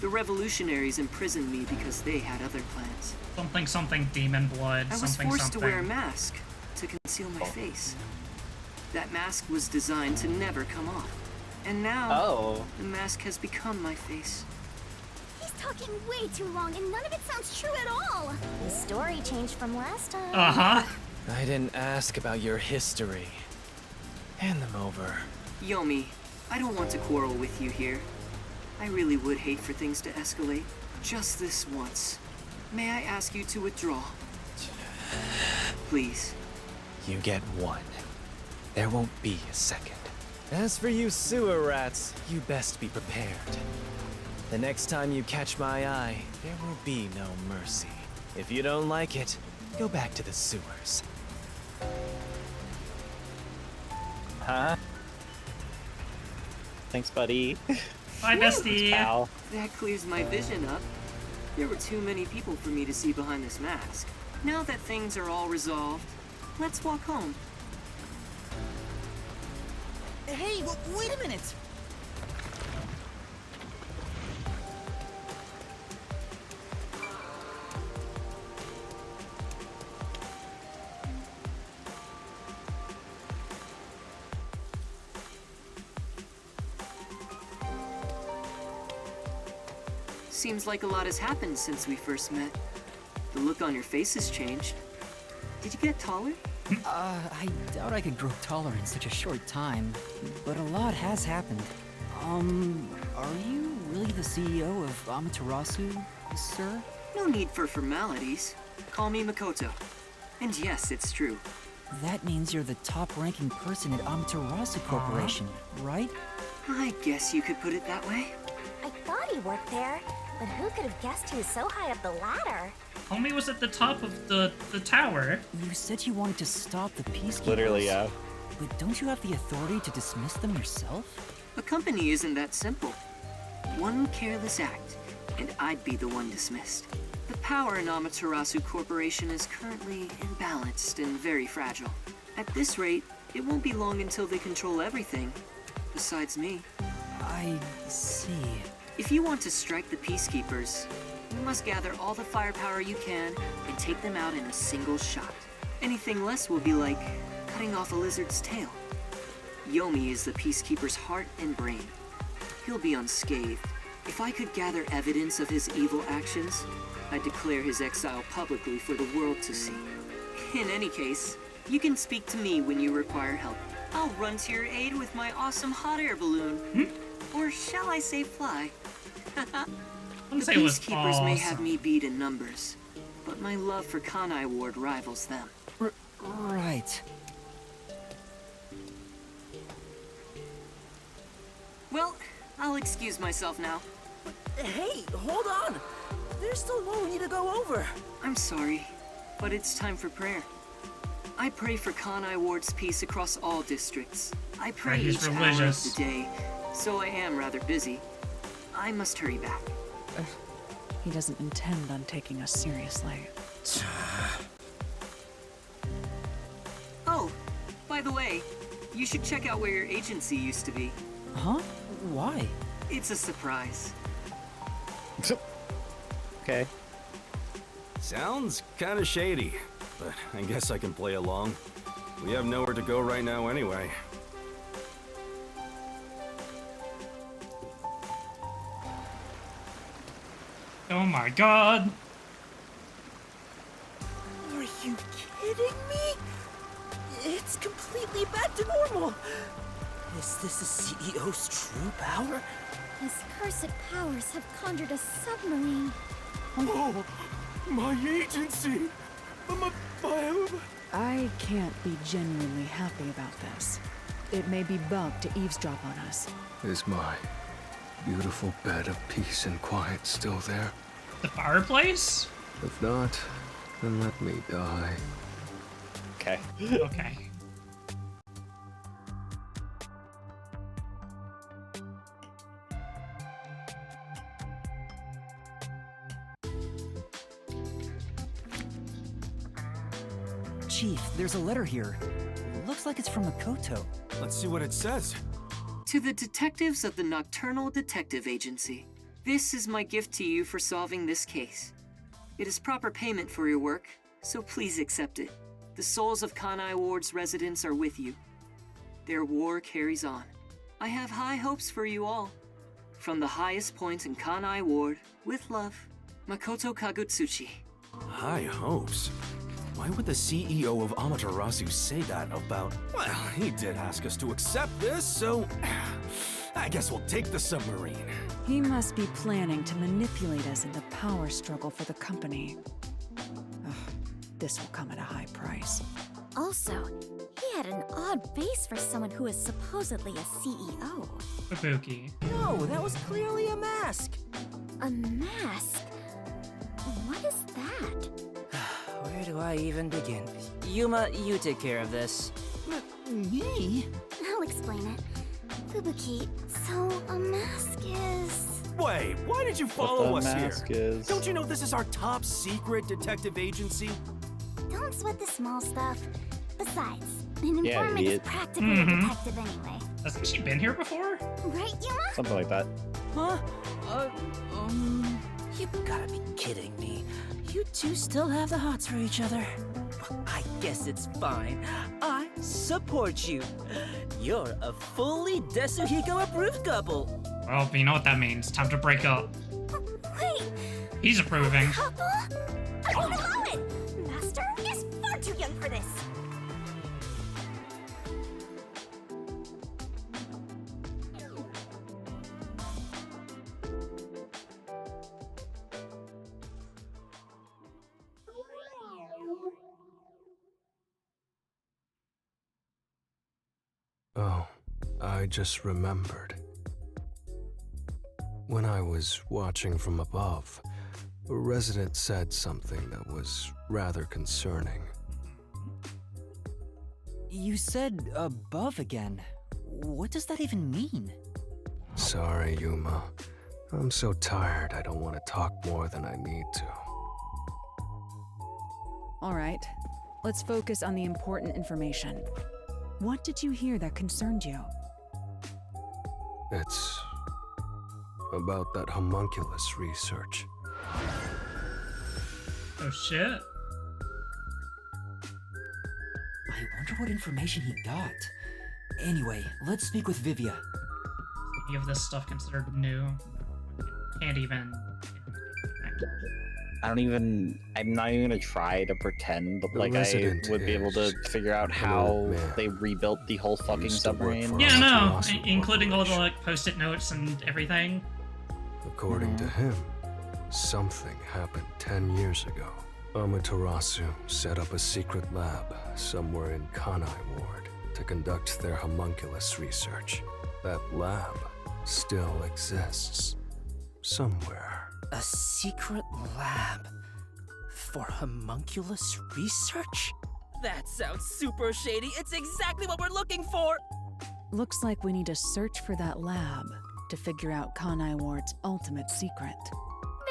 The revolutionaries imprisoned me because they had other plans. Something demon blood, I was forced to wear a mask to conceal my face. That mask was designed to never come off. And now, the mask has become my face. He's talking way too long and none of it sounds true at all. The story changed from last time. I didn't ask about your history. Hand them over. Yomi, I don't want to quarrel with you here. I really would hate for things to escalate. Just this once. May I ask you to withdraw? Please. You get one. There won't be a second. As for you sewer rats, you best be prepared. The next time you catch my eye, there will be no mercy. If you don't like it, go back to the sewers. Huh? Thanks, buddy. Bye, bestie. Pal. That clears my vision up. There were too many people for me to see behind this mask. Now that things are all resolved, let's walk home. Hey, wait a minute! Seems like a lot has happened since we first met. The look on your face has changed. Did you get taller? I doubt I could grow taller in such a short time, but a lot has happened. Are you really the CEO of Amaterasu, sir? No need for formalities. Call me Makoto. And yes, it's true. That means you're the top-ranking person at Amaterasu Corporation, right? I guess you could put it that way. I thought he worked there, but who could have guessed he was so high up the ladder? Homie was at the top of the tower. You said you wanted to stop the peacekeepers. Literally, yeah. But don't you have the authority to dismiss them yourself? A company isn't that simple. One careless act, and I'd be the one dismissed. The power in Amaterasu Corporation is currently imbalanced and very fragile. At this rate, it won't be long until they control everything, besides me. I see. If you want to strike the Peacekeepers, you must gather all the firepower you can and take them out in a single shot. Anything less will be like cutting off a lizard's tail. Yomi is the Peacekeeper's heart and brain. He'll be unscathed. If I could gather evidence of his evil actions, I'd declare his exile publicly for the world to see. In any case, you can speak to me when you require help. I'll run to your aid with my awesome hot air balloon. Or shall I say fly? The Peacekeepers may have me beat in numbers, but my love for Kanai Ward rivals them. Right. Well, I'll excuse myself now. Hey, hold on! There's still more we need to go over. I'm sorry, but it's time for prayer. I pray for Kanai Ward's peace across all districts. I pray each hour of the day, so I am rather busy. I must hurry back. He doesn't intend on taking us seriously. Oh, by the way, you should check out where your agency used to be. Huh? Why? It's a surprise. Okay. Sounds kinda shady, but I guess I can play along. We have nowhere to go right now anyway. Oh my god. Are you kidding me? It's completely back to normal. Is this the CEO's true power? His cursed powers have conjured a submarine. Oh, my agency! I can't be genuinely happy about this. It may be bugged to eavesdrop on us. Is my beautiful bed of peace and quiet still there? The fireplace? If not, then let me die. Okay. Okay. Chief, there's a letter here. Looks like it's from Makoto. Let's see what it says. To the detectives of the Nocturnal Detective Agency, this is my gift to you for solving this case. It is proper payment for your work, so please accept it. The souls of Kanai Ward's residents are with you. Their war carries on. I have high hopes for you all. From the highest point in Kanai Ward, with love, Makoto Kagutsuchi. High hopes? Why would the CEO of Amaterasu say that about... Well, he did ask us to accept this, so... I guess we'll take the submarine. He must be planning to manipulate us in the power struggle for the company. Ugh, this will come at a high price. Also, he had an odd face for someone who is supposedly a CEO. Kabuki. No, that was clearly a mask. A mask? What is that? Where do I even begin? Yuma, you take care of this. Me? I'll explain it. Fubuki, so a mask is... Wait, why did you follow us here? Is... Don't you know this is our top secret detective agency? Don't sweat the small stuff. Besides, an informant is practically a detective anyway. Hasn't she been here before? Right, Yuma? Something like that. Huh? You gotta be kidding me. You two still have the hots for each other. I guess it's fine. I support you. You're a fully Desuhiko approved couple. Well, you know what that means. Time to break up. Wait. He's approving. Couple? I won't allow it. Master is far too young for this. Oh, I just remembered. When I was watching from above, a resident said something that was rather concerning. You said above again. What does that even mean? Sorry, Yuma. I'm so tired I don't want to talk more than I need to. All right, let's focus on the important information. What did you hear that concerned you? It's about that homunculus research. Oh shit. I wonder what information he got. Anyway, let's speak with Vivia. Any of this stuff considered new? Can't even. I'm not even gonna try to pretend like I would be able to figure out how they rebuilt the whole fucking submarine. Yeah, no, including all the like post-it notes and everything. According to him, something happened 10 years ago. Amaterasu set up a secret lab somewhere in Kanai Ward to conduct their homunculus research. That lab still exists. Somewhere. A secret lab for homunculus research? That sounds super shady. It's exactly what we're looking for. Looks like we need to search for that lab to figure out Kanai Ward's ultimate secret.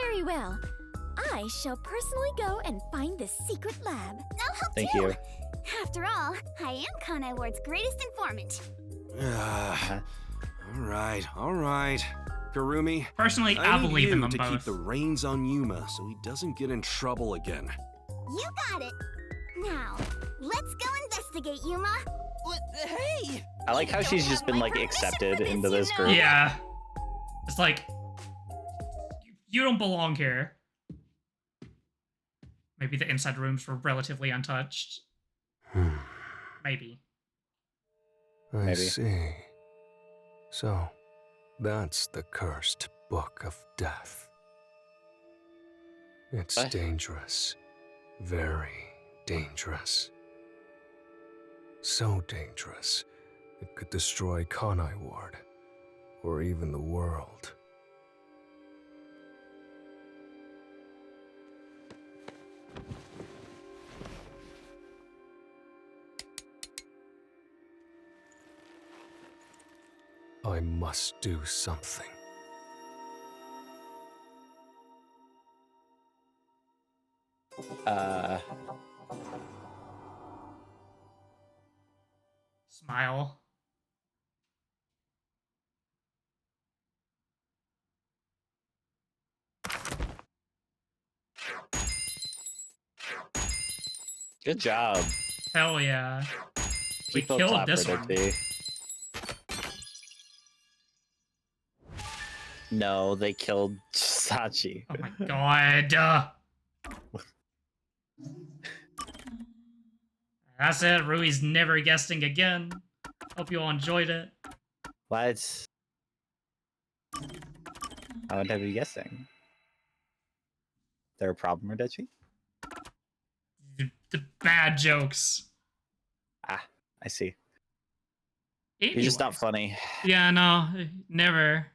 Very well. I shall personally go and find this secret lab. I'll help Thank too. you. After all, I am Kanai Ward's greatest informant. All right. Kurumi, personally, I believe in them to both. keep the reins on Yuma so he doesn't get in trouble again. You got it. Now, let's go investigate, Yuma. Hey! I like how she's just been like accepted into this group. Yeah. It's like, you don't belong here. Maybe the inside rooms were relatively untouched. Maybe. I see. So, that's the cursed Book of Death. It's dangerous. Very dangerous. So dangerous, it could destroy Kanai Ward, or even the world. I must do something. Smile. Good job. Hell yeah. We Keep those killed this clapper, one. Dixie. No, they killed Sachi. Oh my god. That's it. RruiB's never guessing again. Hope you all enjoyed it. What? How would I be guessing? Is there a problem, Redechi? The bad jokes. Ah, I see. Anyway. You're just not funny. Yeah, no, never.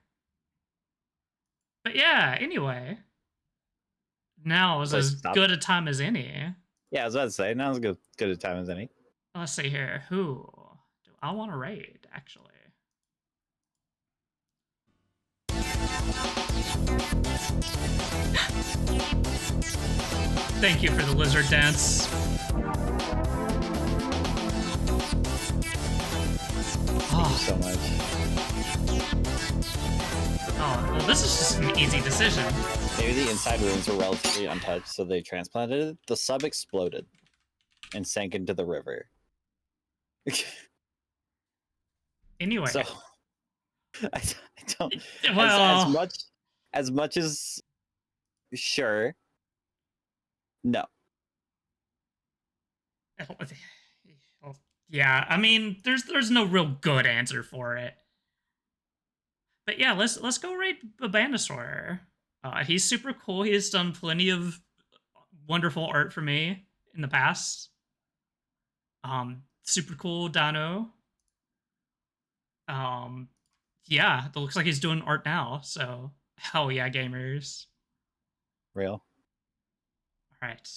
But yeah, anyway. Now is as good a time as any. Yeah, I was about to say, now's as good a time as any. Let's see here. Who do I want to raid, actually? Thank you for the lizard dance. Thank you so much. Oh, well, this is just an easy decision. Maybe the inside rooms were relatively untouched, so they transplanted it. The sub exploded and sank into the river. Anyway. So, I don't... Well... As much as... Sure. No. Yeah, I mean, there's no real good answer for it. But yeah, let's go rate Bandasor. He's super cool. He's done plenty of wonderful art for me in the past. Super cool Dano. Yeah, it looks like he's doing art now, so hell yeah, gamers. Real. Alright.